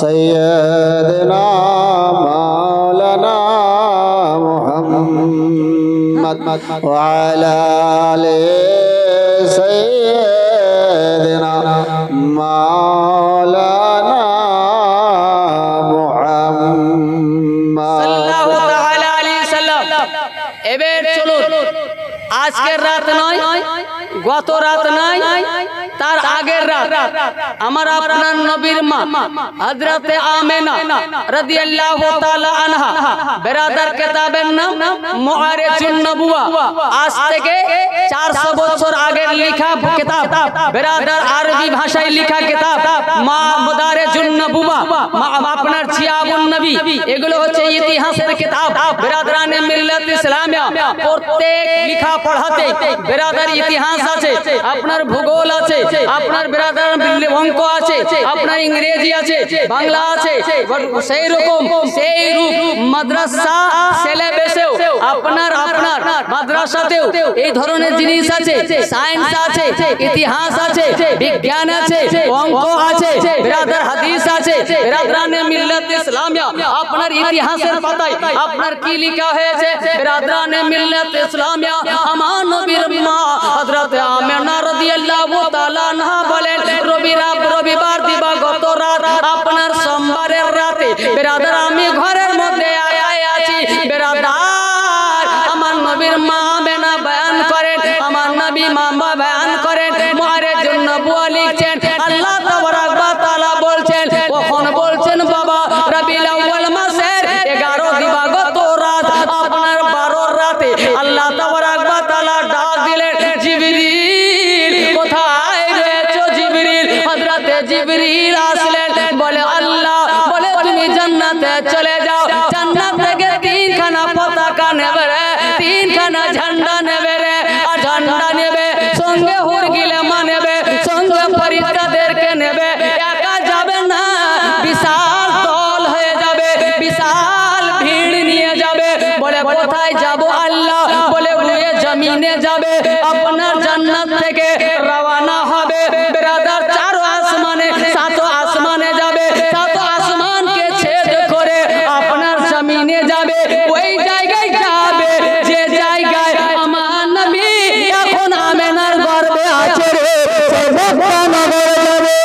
সাইয়্যিদিনা মাওলানা মুহাম্মদ ওয়া আলা আলি সাইয়্যিদিনা মাওলানা মুহাম্মদ সাল্লাল্লাহু তাআলা আলাইহি সাল্লাম। এবার চলুন, আজকের রাত নয়, গত রাত নয়, তার আগের রাত আমার আপনার নবীর মা হযরতে আমেনা রাদিয়াল্লাহু তাআলা আনহা, বেরাদার কিতাবের নাম মুআরিজুন নবুয়া, আজ থেকে 400 বছর আগের লেখা কিতাব, বেরাদার আরবি ভাষায় লেখা কিতাব মা মুদারিজুন নবুয়া, আপনার জিয়াবুন নবী, এগুলো হচ্ছে ইতিহাসের কিতাব। বেরাদারানে মিল্লাত ইসলামিয়া প্রত্যেক লেখা পড়াতে বেরাদার ইতিহাস আছে, আপনার ভূগোল আছে, আপনার বেরাদার অঙ্ক আছে, আপনার ইংরেজি আছে, বাংলা আছে, সেই রকম সেই রূপ মাদ্রাসা সিলেবাসেও আপনার মাদ্রাসাতেও এই ধরনের জিনিস আছে, সায়েন্স আছে, ইতিহাস আছে, বিজ্ঞান আছে, অঙ্ক আছে, বেরাদার হাদিস আছে। বেরাদারানে মিল্লাত ইসলামিয়া আপনার ইতিহাসের পাতায় আপনার কি লেখা হয়েছে? বেরাদারানে মিল্লাত ইসলামিয়া আমার নবীর মা হযরতে আমেনা রাদিয়াল্লাহু তাআলা আনহা বলেন, রবিবার দিবাগত রাত আপনার সোমবারের রাতে বেরাদার আমি ঘরের মধ্যে আছি। বেরাদার আমার নবীর মা আমেনা বয়ান করেন, আমার নবী মা বয়ান করেন, মুআরিজুন নবুয়া লিখছেন, আল্লাহ তাবারাক ওয়া তাআলা বলছেন, কখন বলছেন বাবা রবিউল আউয়াল মাসের 11 দিবাগত রাত আপনার 12 রাতে আল্লাহ তাবারাক ওয়া তাআলা ডাক দিলেন, জিবরিল কোথায় রয়েছো? জিবরিল, হযরতে জিবরিল আসলেন, বলে আল্লাহ বলে তুমি জান্নাতে চলে যাও, জান্নাত থেকে 3খানা পতাকা নেবে রে, 3খানা ঝান্ডা নেবে রে, আর ঝান্ডা নেবে সঙ্গে হুরগিলেমা নেবে, সঙ্গে ফরিস্তাদেরকে নেবে, একা যাবে না, বিশাল দল হয়ে যাবে, বিশাল ভিড় নিয়ে যাবে। বলে কোথায় যাব আল্লাহ? বলে ওই জমিনে যাবে, আপনার জান্নাত থেকে রওনা হবে। বেরাদার 4 আসমানে 7 আসমানে যাবে, 7 আসমানকে ছেদ করে আপনার জমিনে যাবে, ওই জায়গায় যাবে যে জায়গায় আমার নবী এখন আমেনার গর্ভে আছে রে, সে মক্কা নগরে যাবে।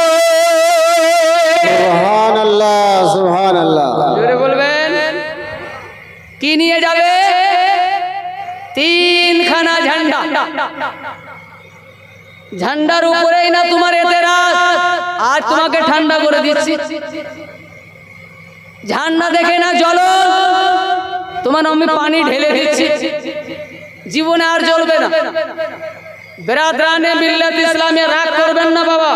সুবহানাল্লাহ, সুবহানাল্লাহ। জোরে বলবেন, কি নিয়ে যাবে? 3খানা ঝান্ডা। ঝান্ডার উপরেই না তোমার এতেরাজ, আজ তোমাকে ঠান্ডা করে দিচ্ছি। ঝান্ডা দেখে না জ্বলো, তোমার আমি পানি ঢেলে দিচ্ছি, জীবনে আর জ্বলবে না। বেরাদরানে মিল্লাত ইসলামে রাগ করবেন না বাবা।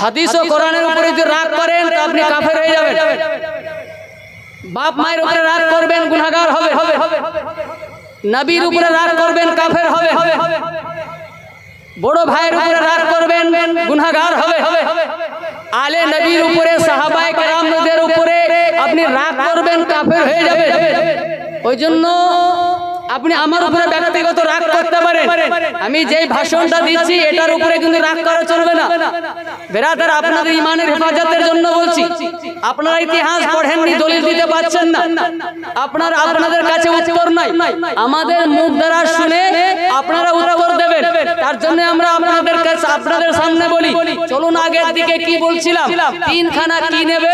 হাদিস ও কোরআনের উপরে যদি রাগ করেন তো আপনি কাফের হয়ে যাবেন। বাপ মায়ের উপরে রাগ করবেন, গুনাহগার হবে। নবীর উপরে রাগ করবেন, কাফের হবে। বড় ভাইয়ের উপরে রাগ করবেন, গুনাহগার হবে। আলে নবীর উপরে, সাহাবায়ে কেরামদের উপরে আপনি রাগ করবেন, কাফের হয়ে যাবেন। ওই জন্য আপনি আমার উপরে ব্যক্তিগত রাগ করতে পারেন, আমি যেই ভাষণটা দিচ্ছি এটার উপরে কিন্তু রাগ করা চলবে না। বেরাদার, আপনাদের ইমানের হেফাজতের জন্য বলছি। আপনারা ইতিহাস পড়েননি, দলিল দিতে পারছেন না, আপনাদের কাছে উত্তর নাই। আমাদের মুখ দ্বারা শুনে আপনারা উত্তর দেবেন। তার জন্য আমরা আপনাদের কাছে, আপনাদের সামনে বলি, চলুন আগের দিকে কি বলছিলাম। তিনখানা কি নেবে?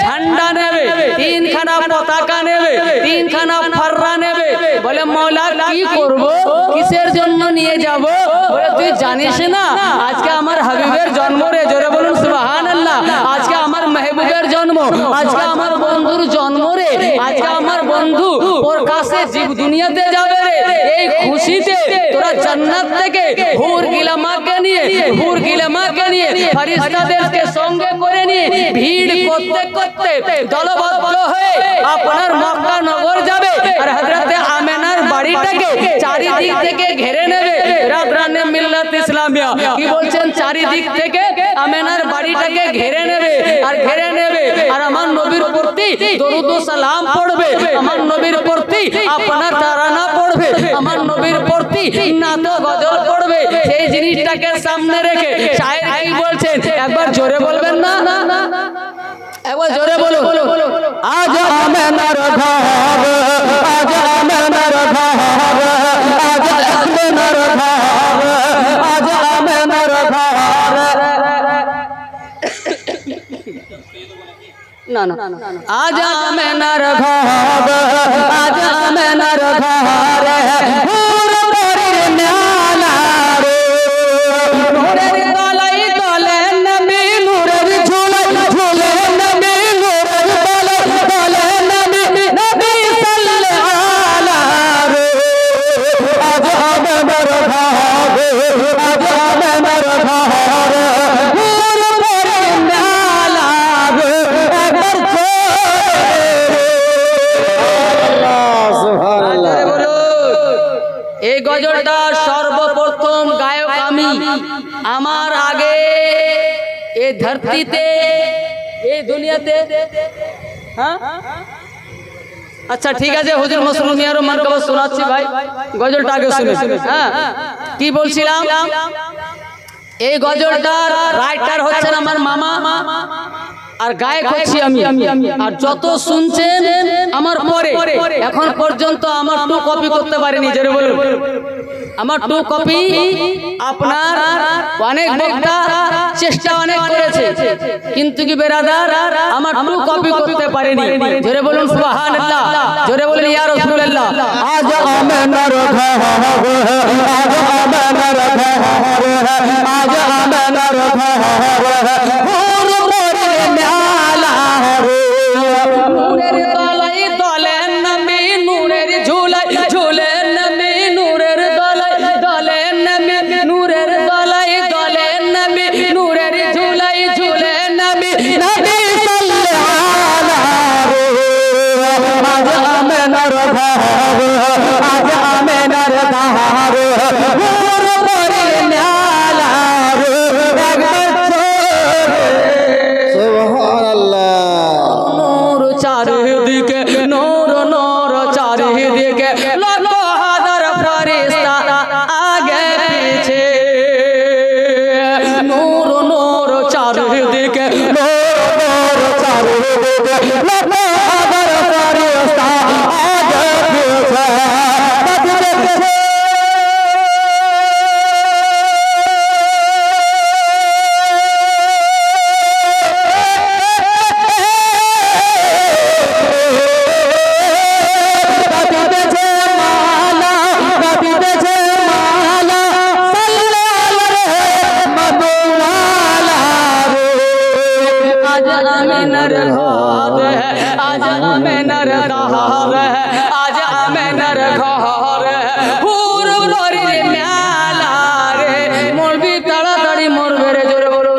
ঝান্ডা নেবে, তিনখানা পতাকা নেবে, তিনখানা ফাররা নেবে। বলে মৌলা কি করব, কিসের জন্য নিয়ে যাব? বলে তুই জানিস না আজকে আমার হাবিবের জন্ম রে, জোরে বলুন সুবহানাল্লাহ। আজকে আমার মেহবুবের জন্ম, আজকে আমার বন্ধুর জন্ম রে, আজকে আমার বন্ধু ওর কাছে জীব দুনিয়াতে যাবে রে। এই খুশিতে তোরা জান্নাত থেকে হুর গিলামাকে নিয়ে, ফেরেশতাদেরকে সঙ্গে করে নিয়ে ভিড় করতে করতে দলবদ্ধ হয়ে আপনার মক্কা নগর যাবে। আর হযরতে আমেনার বাড়িটাকে চারিদিক থেকে ঘিরে নেবে। বেরাদরানে মিল্লাত ইসলামিয়া কি বলছেন? চারিদিক থেকে আমেনার বাড়িটাকে ঘিরে নেবে, আর আমার নবীর প্রতি দরুদ ও সালাম পড়বে, আমার নবীর প্রতি আপনার তারানা পড়বে, আমার নবীর প্রতি নাত গজল পড়বে। সেই জিনিসটাকে সামনে রেখে শায়ের কি বলছেন একবার জোরে বলবেন না? একবার জোরে বলুন। আজ আমেনার ঘর, আজ আমেনার ঘর, আজ আমেনার ঘর, আজ আমেনার ঘর। না না, আজ আমেনার ঘর, আজ আমেনার ঘর, হুর বাড়ির ন্যালা রে, নূরের তলায় তলে নবী, নূরের ঝুলে ঝুলে নবী, নূরের তলে তলে নবী, নবী সাল্লাল্লাহু আলাইহি রে। আজ আমেনার ঘর, আজ আমেনার ঘর, হুর বাড়ির ন্যালা রে, একবার সুবহানাল্লাহ। এই গজলটা সর্বপ্রথম গায়ক আমি। আমার আগে এই ধরতিতে, এই দুনিয়াতে, হ্যাঁ আচ্ছা ঠিক আছে, হুজুর মসরুর মিয়ারও মারকাবা শোনাচ্ছি ভাই, গজলটা আগে শুনে। হ্যাঁ কি বলছিলাম, এই গজলটার রাইটার হচ্ছেন আমার মামা, আর গায়ক হচ্ছি আমি। আর যত শুনছেন আমার পরে, এখন পর্যন্ত আমার 2 কপি করতে পারিনি, জোরে বলুন। আমার 2 কপি আপনার অনেক বক্তা চেষ্টা অনেক করেছে, কিন্তু কি বেরাদার আমার 2 কপি করতে পারেনি। জোরে বলুন সুবহানাল্লাহ, জোরে বলুন ইয়া রাসূলুল্লাহ। আজ আমেনার ঘর, আজ আমেনার ঘর, আজ আমেনার ঘর, হুর বাড়ির ন্যালা রে, নূরের তলায় তলে নবী, নূরের ঝুলায় ঝুলে নবী, নূরের তলায় তলে নবী, নূরের তলায় তলে নবী, নূরের ঝুলায় ঝুলে নবী, নবী সাল্লাল্লাহু আলাইহি রে। আজ আমেনার ঘর, আজ আমেনার ঘর, হুর বাড়ির ন্যালা রে, একবার সুবহানাল্লাহ। নূর চারিদিকে, নূর নূর চারিদিকে, লাখো হাজার ফেরেশতা আগে পিছে, নূর নূর চারিদিকে, নূর চারিদিকে, লাখো হাজার ফেরেশতা আগে পিছে, আমিনার ঘর আজ আমিনার ঘর আজ আমিনার ঘর হুর পরির মেলা রে মরবি তাড়াতাড়ি মরবে রে জোরে বলুন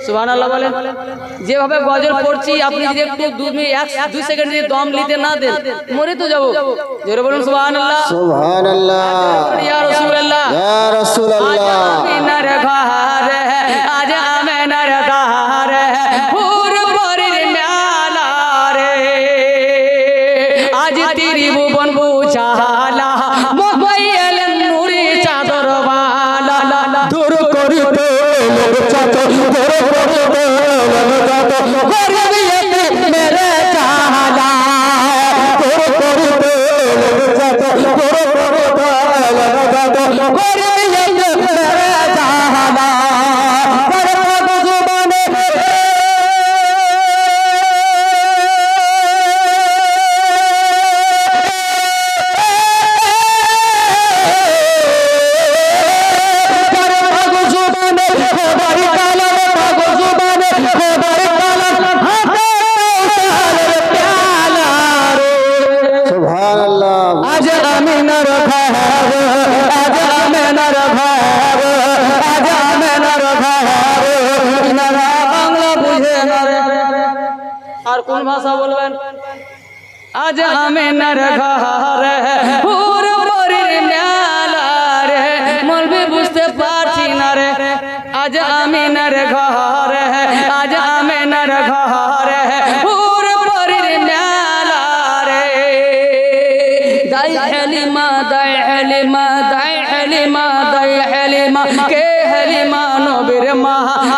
সুবহানাল্লাহ বলেন যেভাবে গজল পড়ছি আপনি যদি একটু 2 সেকেন্ড যদি দম নিতে না দেন মরে তো যাব জোরে বলুন সুবহানাল্লাহ সুবহানাল্লাহ ইয়া রাসূলুল্লাহ ইয়া রাসূলুল্লাহ আমিনার ঘর আজ আমিনার ঘর হুর পরির মেলা রে আজ ত্রিভুবন বুঝালা মোবাইল নুরি চাদর বালা দূর করিতে চাদর দূর করিতে চাদর গরিবিয়তে মেরে চালা দূর করিতে চাদর দূর করিতে চাদর গরিবিয়তে মেরে চালা পরপদ জুবানে आज आमिनार घर आज आमिनार घर आज आमिनार घर इनारा बांगला बुझे ना रे আর কোন ভাষা বলবেন আজ আমিনার ঘর হুর পরির মেলা রে মলবি বুঝতে পারছি না রে আজ আমিনার ঘর আজ আমিনার ঘর হুর পরির মেলা রে দাই হালিমা দাই হালিমা দাই হালিমা দাই হালিমা কে হালিমা নবীর মা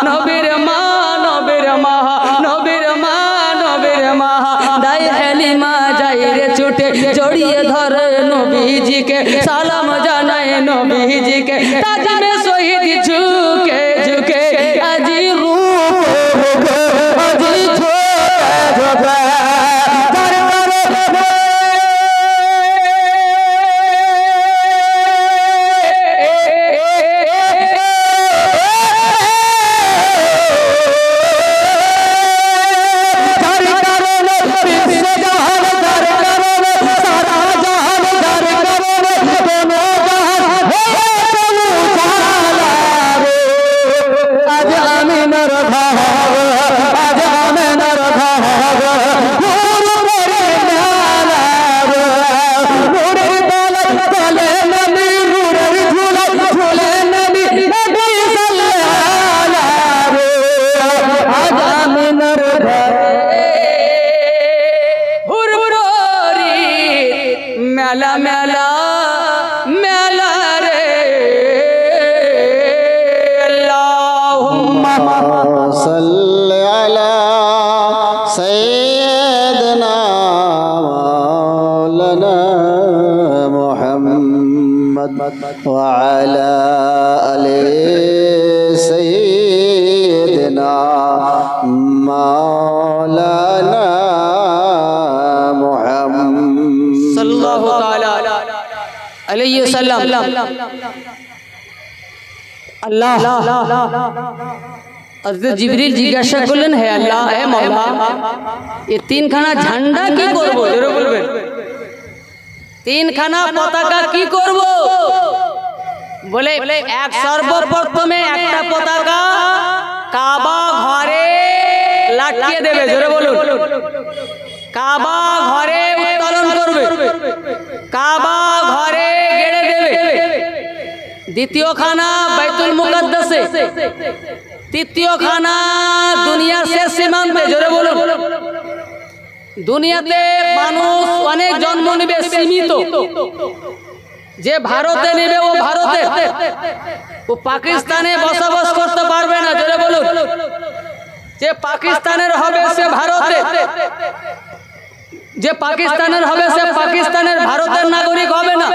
নবীর মা নবীর মা নবীর মা নবীর মা দাই হালিমা যাই রে ছুটে জড়িয়ে ধরে নবীজিকে সালাম জানায় নবীজিকে তাজমে শহীদ ঝুকে ঝুকে আজি রূপ আজি ছোট মেলা মেলা মেলা রে আল্লাহুম্মা صل على سيدنا مولانا محمد وعلى آل سيدنا مولانا محمد সাল্লাল্লাহু তাআলা আলাইহি ওয়াসাল্লাম আল্লাহ হযরত জিবরিল জিজ্ঞাসা করলেন হে আল্লাহ হে মাওলা এই তিনখানা ঝান্ডা কি করব জোরে বলবেন তিনখানা পতাকা কি করব বলে এক সর্বপ্রথমে একটা পতাকা কাবা ঘরে লাটিয়ে দেবে জোরে বলুন কাবা ঘরে উত্তোলন করবে কাবা ঘরে গেড়ে দেবে দ্বিতীয় খানা বাইতুল মুকাদ্দাসে তৃতীয় খানা দুনিয়ার শেষ সীমান্তে জোরে বলুন দুনিয়াতে মানুষ অনেক জন্ম নেবে সীমিত যে ভারতে নেবে ও ভারতে ও পাকিস্তানে বসবাস করতে পারবে না জোরে বলুন যে পাকিস্তানের হবে সে ভারতে যে পাকিস্তানের হবে সে পাকিস্তানের ভারতের নাগরিক হবে না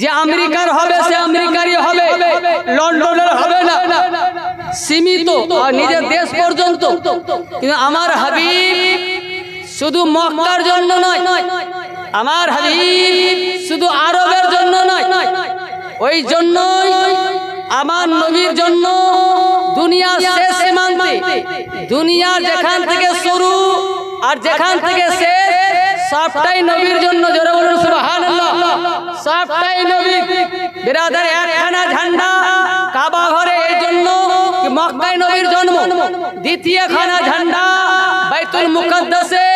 যে আমেরিকার হবে সে আমেরিকারই হবে লন্ডনের হবে না সীমিত আর নিজের দেশ পর্যন্ত কিন্তু আমার হাবিব শুধু মক্কার জন্য নয় আমার হাবিব শুধু আরবের জন্য নয় ওই জন্যই আমার নবীর জন্য দুনিয়ার শেষ সীমান্তে, দুনিয়ার যেখান থেকে শুরু আর যেখান থেকে শেষ সবটাই নবীর জন্য। জোরে বলুন সুবহানাল্লাহ। সবটাই নবী। বিরাদার একখানা ঝান্ডা কাবা ঘরে এই জন্য কি মক্কায় নবীর জন্ম, দ্বিতীয় খানা ঝান্ডা বাইতুল মুকাদ্দাসে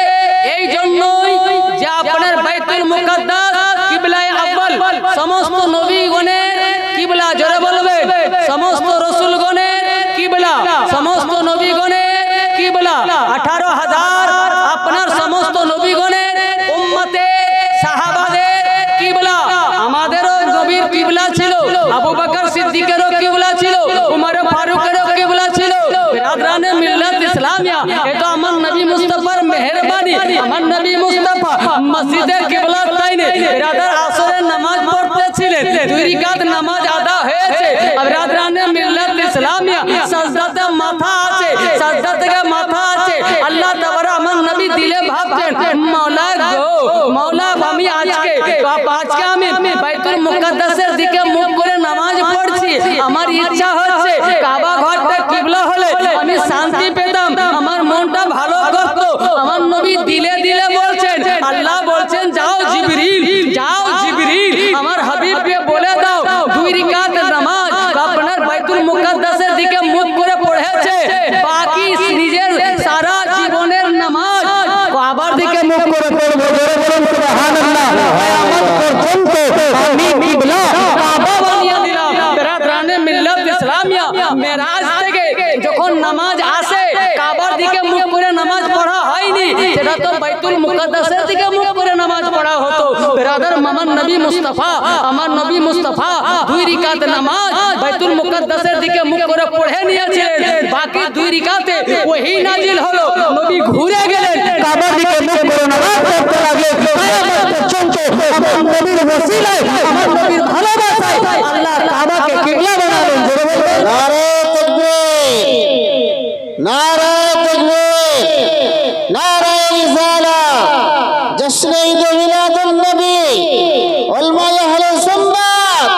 এই জন্যই যে আপনার বাইতুল মুকাদ্দাস কিবলায়ে আউয়াল, সমস্ত নবীগণের কিবলা। জোরে বলবেন সমস্ত রাসূলগণের কিবলা, সমস্ত নবীগণের কিবলা। 18,000 আপনার সমস্ত নবীগণের উম্মতের সাহাবাদের কিবলা। আমাদেরও নবীর কিবলা ছিল, আবু বকর সিদ্দিকেরও কিবলা ছিল, উমর ফারুকেরও কিবলা ছিল। বিরাদরানে মিল্লাত ইসলামিয়া, এ তো আমার নবী মুস্তাফার মেহেরবানি। আমার নবী মুস্তাফা মসজিদে কিবলা তাইনে বিরাদার আসরের নামাজ পড়তেছিলেন, 2 রাকাত নামাজ আদা হয়েছে। বিরাদরানে মিল্লাত ইসলামিয়া সাজদাতে মাথা আছে, সাজদা থেকে মাথা আছে। আল্লাহ তাআলা আমার নবী দিলে ভাবতেন মাওলা গো, মাওলা আমি আজকে আমি বাইতুল মুকাদ্দাসের দিকে মুখ করে নামাজ পড়ছি। আমার ইচ্ছা হচ্ছে কাবা ঘরটা কিবলা হলে আমি শান্তি পেতাম, আমার মনটা ভালো করতো। আমার নবী দিলে দিলে বলছেন, আল্লাহ বলছেন যাও জিবরিল, যাও জিবরিল আমার হাবিবকে বলে দাও 2 রাকাত নামাজ আপনার বাইতুল মুকাদ্দাসের দিকে মুখ করে পড়েছে, বাকি নিজের সারা জীবনের নামাজ কাবার দিকে মুখ করে পড়বে। সুবহানাল্লাহ। কিয়ামত পর্যন্ত আমি কিবলা কাবা বানিয়ে দিলাম। বিরাদরানে মিল্লাত ইসলামিয়া মেরাজ থেকে যখন নামাজ আসে কাবার দিকে মুখ করে নামাজ পড়া হয়নি, সেটা তো বাইতুল মুকাদ্দাসের দিকে মুখ করে নামাজ পড়া হতো। বিরাদার আমার নবী মুস্তাফা, আমার নবী মুস্তাফা 2 রাকাত নামাজ বাইতুল মুকাদ্দাসের দিকে মুখ করে পড়ে নিয়েছিলেন, বাকি 2 রাকাতে ওহী নাজিল হলো। নবী ঘুরে গেলেন, কাবার দিকে মুখ করে নামাজ পড়তে লাগলেন। কিয়ামত পর্যন্ত আমার নবীর ওসিলায়, আমার নবীর ভালোবাসায় আল্লাহ কাবাকে কিবলা বানালেন। জোরে বলুন নারে তাকবীর, নারে তাকবীর, নারে রিসালা, জশ্নে ঈদ মিলাদুন নবী ওয়াল মায়াহলে সুন্নাত,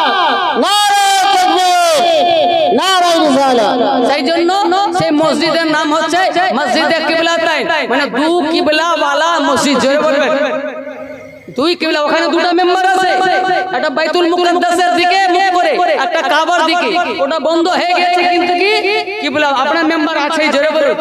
নারে তাকবীর, নারে রিসালা। সেই জন্য সেই মসজিদের নাম হচ্ছে মসজিদে কিবলাতাইন, মানে 2 কিবলা ওয়ালা মসজিদ। জোরে বলবেন 2 কিবলা, ওখানে 2টা মেম্বার আছে, একটা বাইতুল মুকাদ্দাসের দিকে মুখ করে, একটা কাবার দিকে। ওটা বন্ধ হয়ে গেছে কিন্তু কি কিবলা আপনার মেম্বার আছে। জোরে বলুন।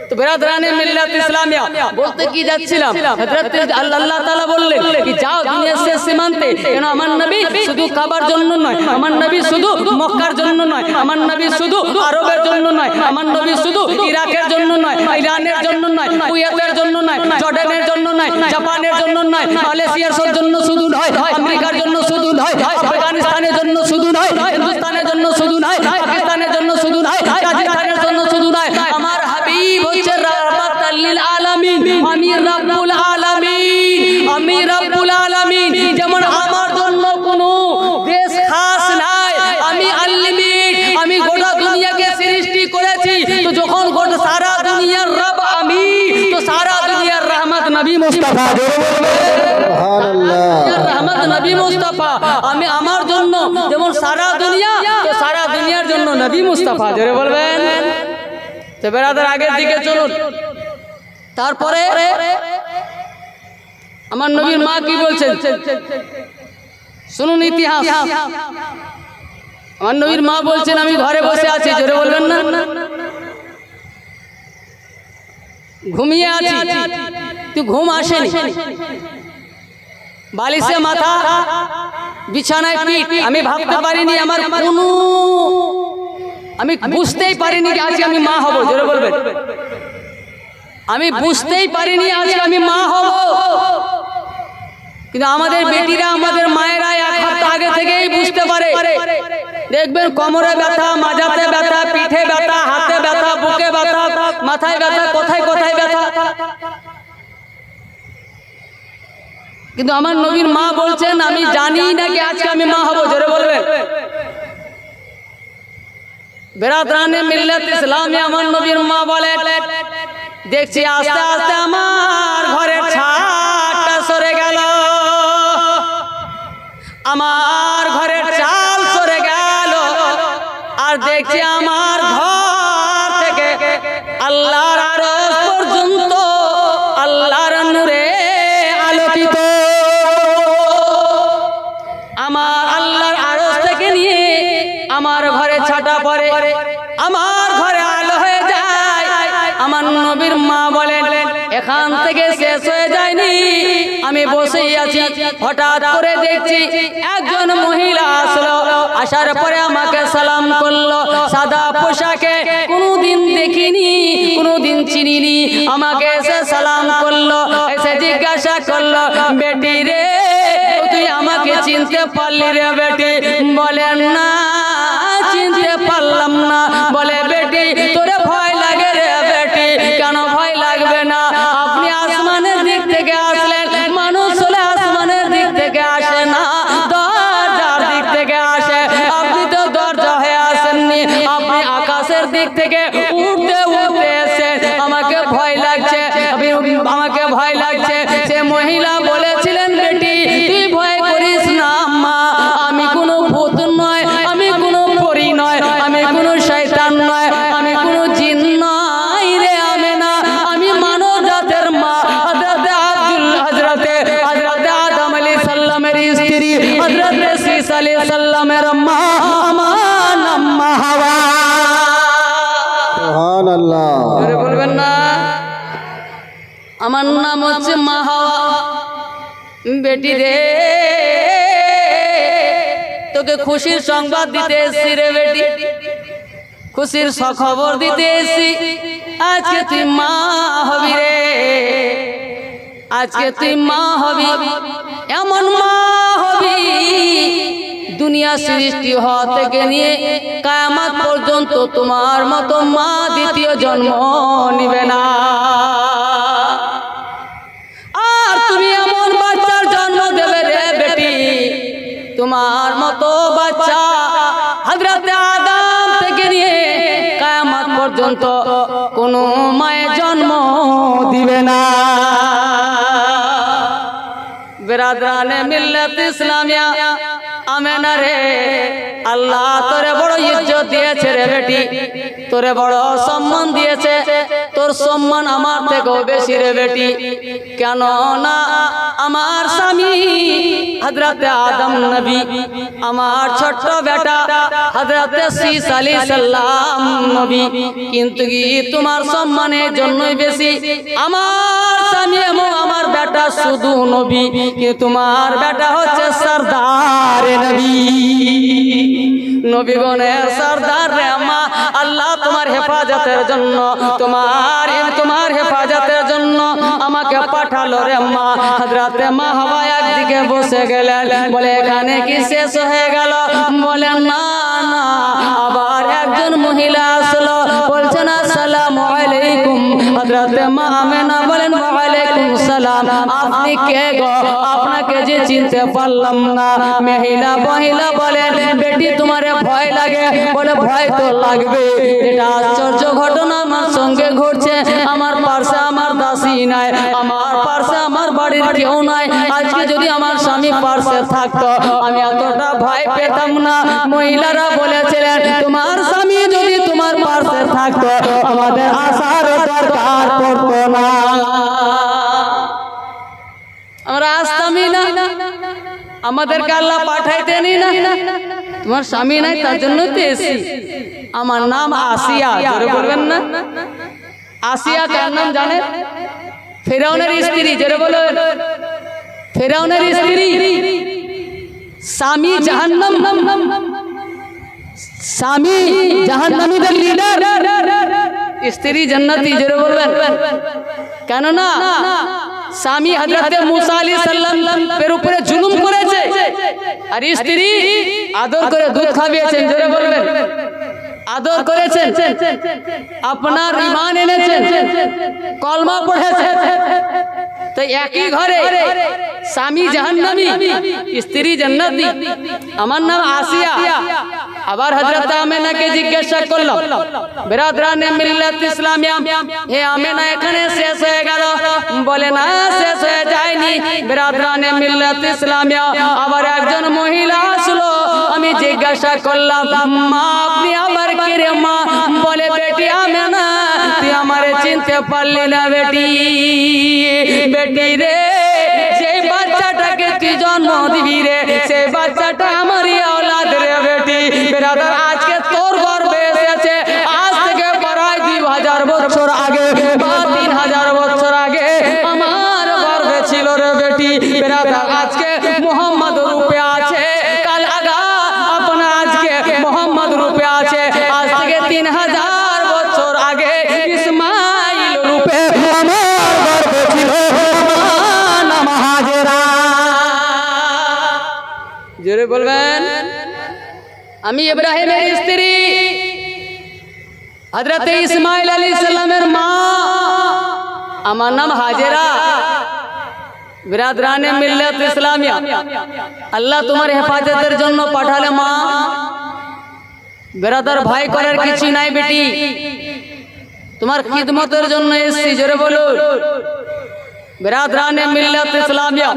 তো বিরাদরানে মিল্লাত ইসলামিয়া বলতে কি যাচ্ছিলাম, হযরত আল্লাহ তাআলা বললেন কি যাও দুনিয়ার শেষ সীমান্তে, কেন আমার নবী শুধু কাবার জন্য নয়, আমার নবী শুধু মক্কার জন্য নয়, আমার নবী শুধু আরবের জন্য নয়, আমার নবী শুধু ইরাকের জন্য নয়, ইরানের জন্য নয়, কুয়েতের জন্য নয়, জর্ডানের জন্য নয়, জাপানের জন্য নয়, মালয়েশিয়ার জন্য শুধু নয়, আমেরিকার জন্য শুধু নয়, আফগানিস্তানের জন্য শুধু নয়, হিন্দুস্তানের জন্য শুধু নয়, পাকিস্তানের জন্য শুধু নয়, রাজস্থানের জন্য শুধু নয়। আমার হাবিব হচ্ছে রাহমাতাল লিল আলামিন, আমি রব্বুল আলামিন, আমি রব্বুল আলামিন। যেমন আমার জন্য কোনো দেশ খাস নাই, আমি আনলিমিটেড, আমি গোটা দুনিয়াকে সৃষ্টি করেছি। তো যখন গোটা সারা দুনিয়ার রব আমি, তো সারা দুনিয়ার রহমত নবী মুস্তাফা। সুবহানাল্লাহ। রহমত নবী মুস্তাফা, আমি আমার জন্য যেমন সারা দুনিয়া, তো সারা দুনিয়ার জন্য নবী মুস্তাফা। জোরে বলবেন। তো বেরাদার আগের দিকে চলুন। তারপরে আমার নবীর মা কি বলছেন শুনুন ইতিহাস। আমার নবীর মা বলছেন আমি ঘরে বসে আছি। জোরে বলবেন না। ঘুমিয়ে আছি, তুই ঘুম আসেনি, বালিশে মাথা, বিছানায় পিঠ। আমি ভাবতে পারিনি আমার কোনো, আমি বুঝতেই পারিনি যে আজকে আমি মা হব। জোরে বলবেন। আমি বুঝতেই পারিনি আজকে আমি মা হব। কিন্তু আমাদের বেটিরা, আমাদের মায়েরা 1 সপ্তাহ আগে থেকেই বুঝতে পারে। দেখবেন কোমরে ব্যথা, মাজাতে ব্যথা, পিঠে ব্যথা, হাতে ব্যথা, বুকে ব্যথা, মাথায় ব্যথা, কোথায় কোথায় ব্যথা। কিন্তু আমার নবীর মা বলছেন আমি জানি না কি আজকে আমি মা হব। জোরে বলবেন। বেরাদরানে মিল্লাত ইসলামিয়া আমার নবীর মা বলেন দেখছি আস্তে আস্তে আমার ঘরের ছাদটা সরে গেল, আমার ঘরের চাল সরে গেল, আর দেখছি দেখছি আমার ঘর থেকে আল্লাহর আরশ পর্যন্ত আল্লাহর নূরে আলোকিত। আমার আল্লাহর আরশ থেকে নিয়ে আমার ঘরে ছাটা পড়ে, আমার ঘরে আলো হয়ে যায়। আমার নবীর মা বলেন এখান থেকে শেষ হয়ে যায়নি, আমি বসেই আছি, হঠাৎ করে দেখছি একজন মহিলা আসলো, আসার পরে আমাকে সালাম করলো, সাদা পোশাকে, কোনোদিন দেখিনি, কোনোদিন চিনিনি, আমাকে এসে সালাম করলো, এসে জিজ্ঞাসা করলো বেটি রে তুই আমাকে চিনতে পারলি রে বেটি? বলেন না চিনতে পারলাম না। বলে বেটি তোরে ভয় লাগে রে বেটি? কেন ভয় লাগবে না, আপনি আসমানের দিক থেকে আসলেন, মানুষ হলে আসমানের দিক থেকে আসে না, দরজার দিক থেকে আসে, আপনি তো দরজা হয়ে আসেননি, আপনি আকাশের দিক থেকে উঠতে উঠতে এসেছেন, আমাকে ভয় লাগছে, আমাকে ভয় লাগছে। সে মহিলা বলেছিলেন বেটি তুই ভয় করিস না আম্মা, আমি কোনো ভূত নয়, আমি কোনো পরী নয়, আমি কোনো শয়তান নয়, আমি কোনো জিন নয় রে আমেনা, আমি মানব জাতের মা হযরতে আদম আলাইহিস সালামের স্ত্রী, হযরতে ঈসা আলাইহিস সালামের মা, আমার নাম হাওয়া। সুবহানাল্লাহ, জোরে বলবেন না? আমার নাম হচ্ছে মা হাওয়া। বেটি রে তোকে খুশির সংবাদ দিতে এসেছি রে বেটি, খুশির খবর দিতে এসেছি, আজকে তুই মা হবি রে, আজকে তুই মা হবি, এমন মা হবি দুনিয়া সৃষ্টি হওয়া থেকে নিয়ে কিয়ামত পর্যন্ত তোমার মতো মা দ্বিতীয় জন্ম নিবে না। আর তুমি এমন বাচ্চার জন্ম দেবে রে বেটি, তোমার মতো বাচ্চা হযরতে আদম থেকে নিয়ে কিয়ামত পর্যন্ত কোনো মায়ের জন্ম দিবে না। বিরাদরানে মিল্লাত ইসলামিয়া আমেনা রে, আল্লাহ তোরে বড় ইজ্জত দিয়েছে রে বেটি, তোরে বড় সম্মান দিয়েছে, তোর সম্মান আমার থেকেও বেশি রে বেটি। কেন না আমার স্বামী হযরতে আদম নবী, আমার ছোট্ট বেটা হযরতে ঈসা আলাইহিস সালাম নবী, কিন্তু কি তোমার সম্মানের জন্যই বেশি। আমার স্বামী এবং আমার বেটা শুধু নবী, কিন্তু তোমার বেটা হচ্ছে সরদার নবী, নবীগণের সরদার রে আম্মা। আল্লাহ তোমার হেফাজতের জন্য, তোমার হেফাজতের জন্য আমাকে পাঠালো রে আম্মা। হযরতে মা হাওয়া একদিকে বসে গেলেন, বলে এখানে কি শেষ হয়ে গেল? বলে না না, আবার একজন মহিলা আসলো, বলছেন আসসালামু আলাইকুম। হযরতে মা আমেনা বলেন ওয়া আলাইকুম সালাম, আপনি কে গো? আপনাকে যে চিনতে পারলাম না। মহিলা বলেন বেটি তোমারে ভয় লাগে? বলে ভয় তো লাগবে, এটা আশ্চর্য ঘটনা আমার সঙ্গে ঘটছে, আমার পাশে আমার দাসী নাই, আমার পাশে আমার বাড়ির কেউ নাই, আজকে যদি আমার স্বামী পাশে থাকতো আমি এতটা ভয় পেতাম না। মহিলারা বলেছিলেন তোমার স্বামী যদি তোমার পাশে থাকতো আমাদের আসার দরকার পড়তো না, আমরা আসতামই না, আমাদেরকে আল্লাহ পাঠাইতেনি না। তোমার স্বামী নাই তার জন্য তো এসেছি। আমার নাম আসিয়া, জোরে বলবেন না? আসিয়া কার নাম জানেন? ফেরাউনের স্ত্রী, জোরে বলুন। ফেরাউনের স্ত্রী, স্বামী জাহান্নাম, স্বামী জাহান্নামীদের লিডার, স্ত্রী জান্নাতি, জোরে বলবেন। কেননা স্বামী হযরতে মুসা আলাইহিস সালামের উপরে জুলুম করেছে, আর স্ত্রী আদর করে দুধ খাইয়েছেন, জোরে বলবেন। আদর করেছেন, আপনার ঈমান এনেছেন, কলমা পড়েছেন, তো একই ঘরে স্বামী জাহান্নামী স্ত্রী জান্নাতি। আমার নাম আসিয়া। আবার হযরত আমেনাকে জিজ্ঞাসা করলাম, বিরাদরানে মিল্লাত ইসলামিয়া, হে আমেনা এখানে শেষ হয়ে গেল? বলে না, শেষ হয়ে যায়নি। বিরাদরানে মিল্লাত ইসলামিয়া আবার একজন মহিলা আসলো, আমি জিজ্ঞাসা করলাম মা আপনি আবার কে রে চিনতে পারলি না বেটি, বেটি রে সেই বাচ্চাটাকে তুই জন্ম দিবি রে, সেই বাচ্চাটা আমারই औलाद রে বেটি। বেরাদার আজকে তোর গর্ভে এসেছে, আজ থেকে প্রায় 2000 বছর আগে বা 3000 বছর আগে আমার গর্ভে ছিল রে বেটি। বেরাদার আজকে মোহাম্মদ রূপে আছে, কাল আগা আপনা আজকে মোহাম্মদ রূপে আছে, আজ থেকে 3000 বছর আগে ইসমাইল রূপে আমার গর্ভে ছিল আমার নাম হাজেরা। জোরে বলবেন। আমি ইব্রাহিমের স্ত্রী হযরত ইসমাইল আলাইহিস সালামের মা, আমার নাম হাজেরা। বিরাদরানে মিল্লাত ইসলামিয়া, আল্লাহ তোমার হেফাজতের জন্য পাঠালে মা। বিরাদার ভাই করার কিছু নাই বেটি, তোমার খিদমতের জন্য এসেছি। জোরে বলুন। বিরাদরানে মিল্লাত ইসলামিয়া,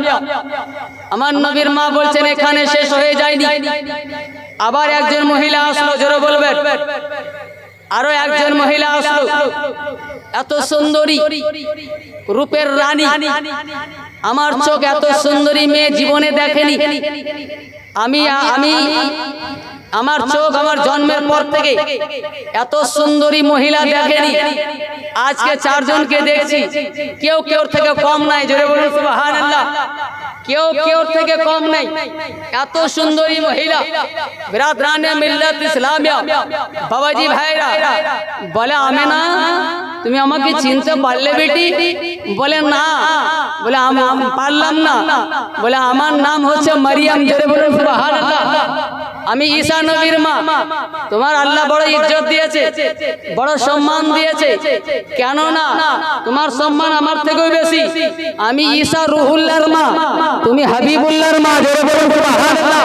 আমার নবীর মা বলছেন এখানে শেষ হয়ে যায়নি, আবার একজন মহিলা আসলো। জোরে বলবেন। আরো একজন মহিলা আসলো, এত সুন্দরী রূপের রানী, আমার চোখ এত সুন্দরী মেয়ে জীবনে দেখেনি। আমি আমার চোখ আমার জন্মের পর থেকে এত সুন্দরী মহিলা দেখেনি। আজকে 4 জনকে দেখছি, কেউ কেউ থেকে কম নাই। জোরে বলুন সুবহানাল্লাহ। কেউ কেউ থেকে কম নাই, এত সুন্দরী মহিলা। বিরাদরানে মিল্লাত ইসলামিয়া, বাবাজি ভাইরা বলে আমেনা তুমি আমাকে চিনতে পারলে বেটি? বলে না। বলে আমি পারলাম না। বলে আমার নাম হচ্ছে মারিয়াম। জোরে বলুন সুবহানাল্লাহ। আমি ঈসা নবীর মা। তোমার আল্লাহ বড় ইজ্জত দিয়েছে, বড় সম্মান দিয়েছে, কেন না তোমার সম্মান আমার থেকেও বেশি। আমি ঈসা রুহুল্লাহর মা, তুমি হাবিবুল্লাহর মা। জোরে বলুন সুবহানাল্লাহ।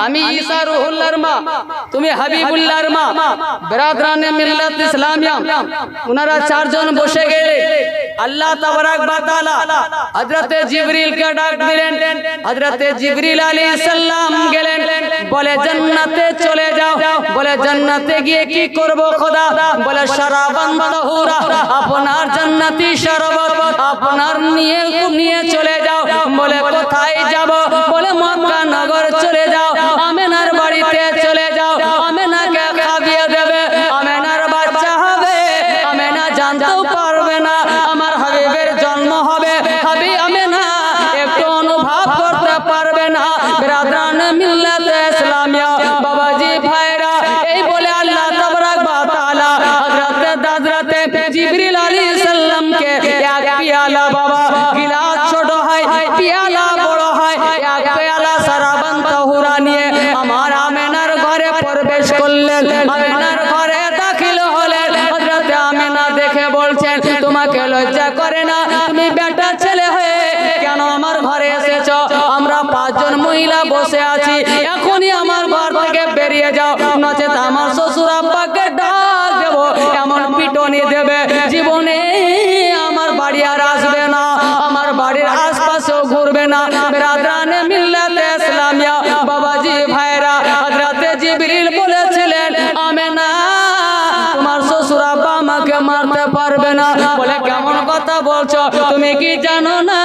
আমি ঈসা রুহুল্লাহর মা, তুমি হাবিবুল্লাহর মা। বিরাদরানে মিল্লাত ইসলামিয়া, ওনারা 4 জন বসে গেলে আল্লাহ তাবারাক ওয়া তাআলা হযরতে জিবরিলকে ডাক দিলেন। হযরতে জিবরিল আলাইহিস সালাম গেলেন, বলে জান্নাতে চলে যাও। বলে জান্নাতে গিয়ে কি করব খোদা? বলে শরাবান তাহুরা, আপনার জান্নাতি শরবত আপনার নিয়ে চলে যাও। বলে কোথায় যাব? বলে মক্কা নগর চলে যাও, আমেনার বাড়িতে চলে যাও, আমেনাকে খাইয়ে দেবে, আমেনার বাচ্চা হবে, আমেনা জানতেও পারবে না আমার হাবিবের জন্ম হবে, হাবি আমেনা একটু অনুভব করতে পারবে না। বিরাদরানে মিল্লাত ইসলামিয়া, বাবাজি ভাইরা, এই বলে আল্লাহ তাবারাক ওয়া তাআলা হযরতে জিবরিল আলাইহিস সালামকে এক পিয়ালা, বাবা গিলাস ছোট হয়, পিয়ালা বড় হয়, এক পিয়ালা শরাবান তাহুরা নিয়ে আমার আমেনার ঘরে প্রবেশ করলেন। আমেনার ঘরে দাখিল হলেন। হযরতে আমেনা দেখে বলছেন তোমাকে লজ্জা করে না? তুমি বেটা ছেলে হয়ে কেন আমার ঘরে এসেছো? আমরা 5 জন মহিলা বসে আছি, এখনই আমার ঘর থেকে বেরিয়ে যাও, নচেত আমার শ্বশুর আব্বাকে ডাক দেবো, এমন পিটনি দেবে জীবনে আমার বাড়ি আর আসবে না, আমার বাড়ির আশপাশেও ঘুরবে না। বিরাদরানে মিল্লাত ইসলামিয়া, বাবাজি ভাইরা, হযরতে জিবরিল বলেছিলেন আমেনা তোমার শ্বশুর আব্বা আমাকে মারতে পারবে না। বলে কেমন কথা বলছো? তুমি কি জানো না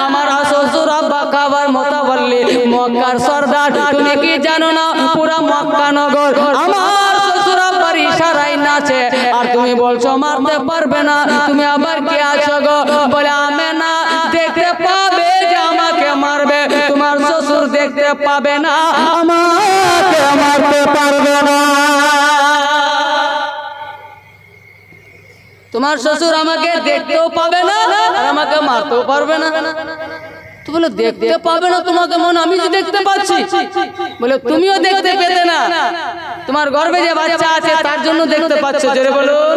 আমার শ্বশুর আব্বা খাবার মোতাবল্লি মক্কার সরদার? তুমি কি জানো না পুরা মক্কা নগর আমার শ্বশুর আব্বার ইশারায় নাচে, আর তুমি বলছো মারতে পারবে না? তুমি আবার কি আছো গো? বলে আমেনা দেখতে পাবে যে আমাকে মারবে, তোমার শ্বশুর দেখতে পাবে না, আমাকে মারতে পারবে না। তোমার শ্বশুর আমাকে দেখতেও পাবে না আর আমাকে মারতেও পারবে না। তো বলে দেখতে পাবে না তোমাকে, মন আমি যে দেখতে পাচ্ছি। বলে তুমিও দেখতে পেতে না, তোমার গর্ভে যে বাচ্চা আছে তার জন্য দেখতে পাচ্ছ। জোরে বলুন।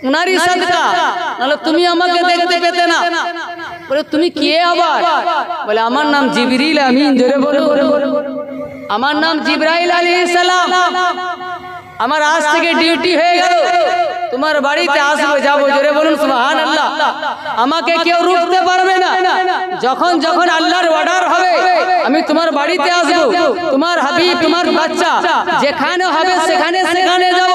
উনারই সাদকা, নাহলে তুমি আমাকে দেখতে পেতে না। বলে তুমি কে আবার? বলে আমার নাম জিবরিল আমিন। জোরে বলুন। আমার নাম জিবরাইল আলাইহিস সালাম। আমার আজ থেকে ডিউটি হয়ে গেল, তোমার বাড়িতে আসবো যাবো। জোরে বলুন সুবহানাল্লাহ। আমাকে কেউ রুখতে পারবে না। যখন যখন আল্লাহর অর্ডার হবে আমি তোমার বাড়িতে আসবো, তোমার হাবিব তোমার বাচ্চা যেখানে হবে সেখানে যাব।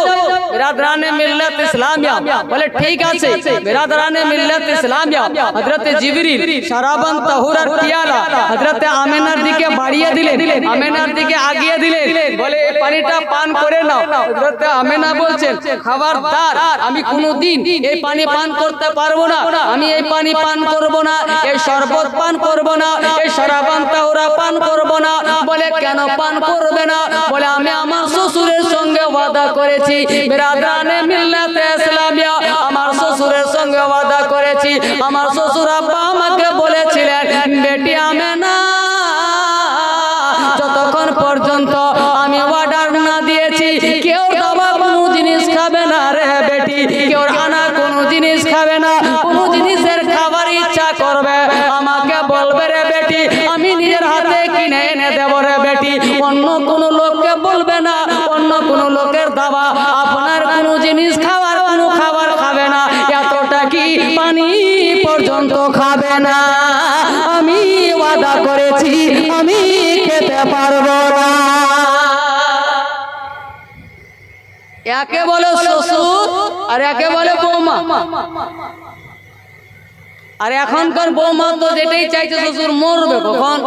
बिरादराने मिल्लत इस्लामिया। बोले ठीक আছে बिरादराने मिल्लत इस्लामिया। हजरत जिबरील शराबन तहुरार पियाला हजरत आमिनार दिके বাড়িয়ে দিলেন, আমিনার দিকে আগিয়ে দিলেন, বলে এই পানিটা পান করে নাও। হযরত আমিনা বলছেন খবরদার আমি কোনোদিন এই পানি পান করতে পারবো না, আমি এই পানি পান করব না, এই শরবত পান করব না, এই শরাবান তাওরা পান করব না। বলে কেন পান করবে না? বলে আমি আমার শ্বশুরের সঙ্গে ওয়াদা করেছি বিরাদরানে মিল্লাতে ইসলামিয়া, আমার শ্বশুরের সঙ্গে ওয়াদা করেছি। আমার শ্বশুর আব্বা আমাকে বলেছিলেন বেটি আমিনা যতক্ষণ পর্যন্ত আমি অর্ডার না দিয়েছি কেউ দাবা কোনো জিনিস খাবে না রে বেটি, কেউ আনা কোনো জিনিস খাবে না। কোনো জিনিসের খাবার ইচ্ছা করবে আমাকে বলবে রে বেটি, আমি নিজের হাতে কিনে এনে দেব রে বেটি। অন্য কোনো লোককে বলবে না, অন্য কোনো লোকের দাবা আপনার কোনো জিনিস খাওয়ার কোনো খাবার খাবে না, এতটা কি পানি পর্যন্ত খাবে না। আমি ওয়াদা করেছি আমি খেতে পারবো না। একে বলে শ্বশুর আর একে বলে বৌমা। আর এখনকার বৌমা তো যেটাই চাইছে শ্বশুর মরবে কখন,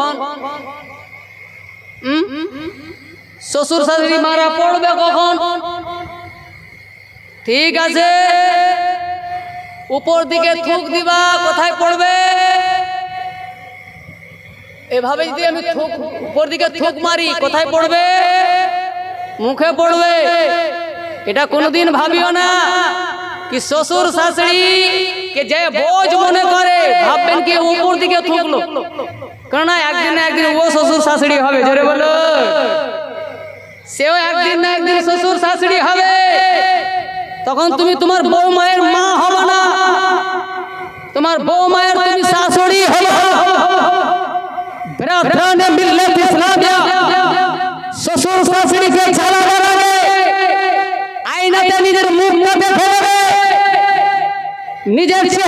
শ্বশুর শাশুড়ি মারা পড়বে কখন। ঠিক আছে উপর দিকে থুক দিবা, কোথায় পড়বে? এভাবে যদি আমি থুক উপর দিকে থুক মারি কোথায় পড়বে? মুখে পড়বে। এটা কোনোদিন ভাবিও না কি শ্বশুর শাশুড়ি কে যে বোঝ মনে করে ভাববেন কি উপর দিকে থুকলো, কেননা একদিন না একদিন ও শ্বশুর শাশুড়ি হবে। জোরে বলো, সেও একদিন না একদিন শ্বশুর শাশুড়ি হবে। তখন তুমি তোমার বউ মায়ের মা হবে না, তোমার বউ মায়ের তুমি শাশুড়ি হবে। বিরাদরানে মিল্লাত ইসলামিয়া শ্বশুর শাশুড়িকে ছাড়া বাড়াবে, আয়নাতে নিজের মুখটা দেখে নিজের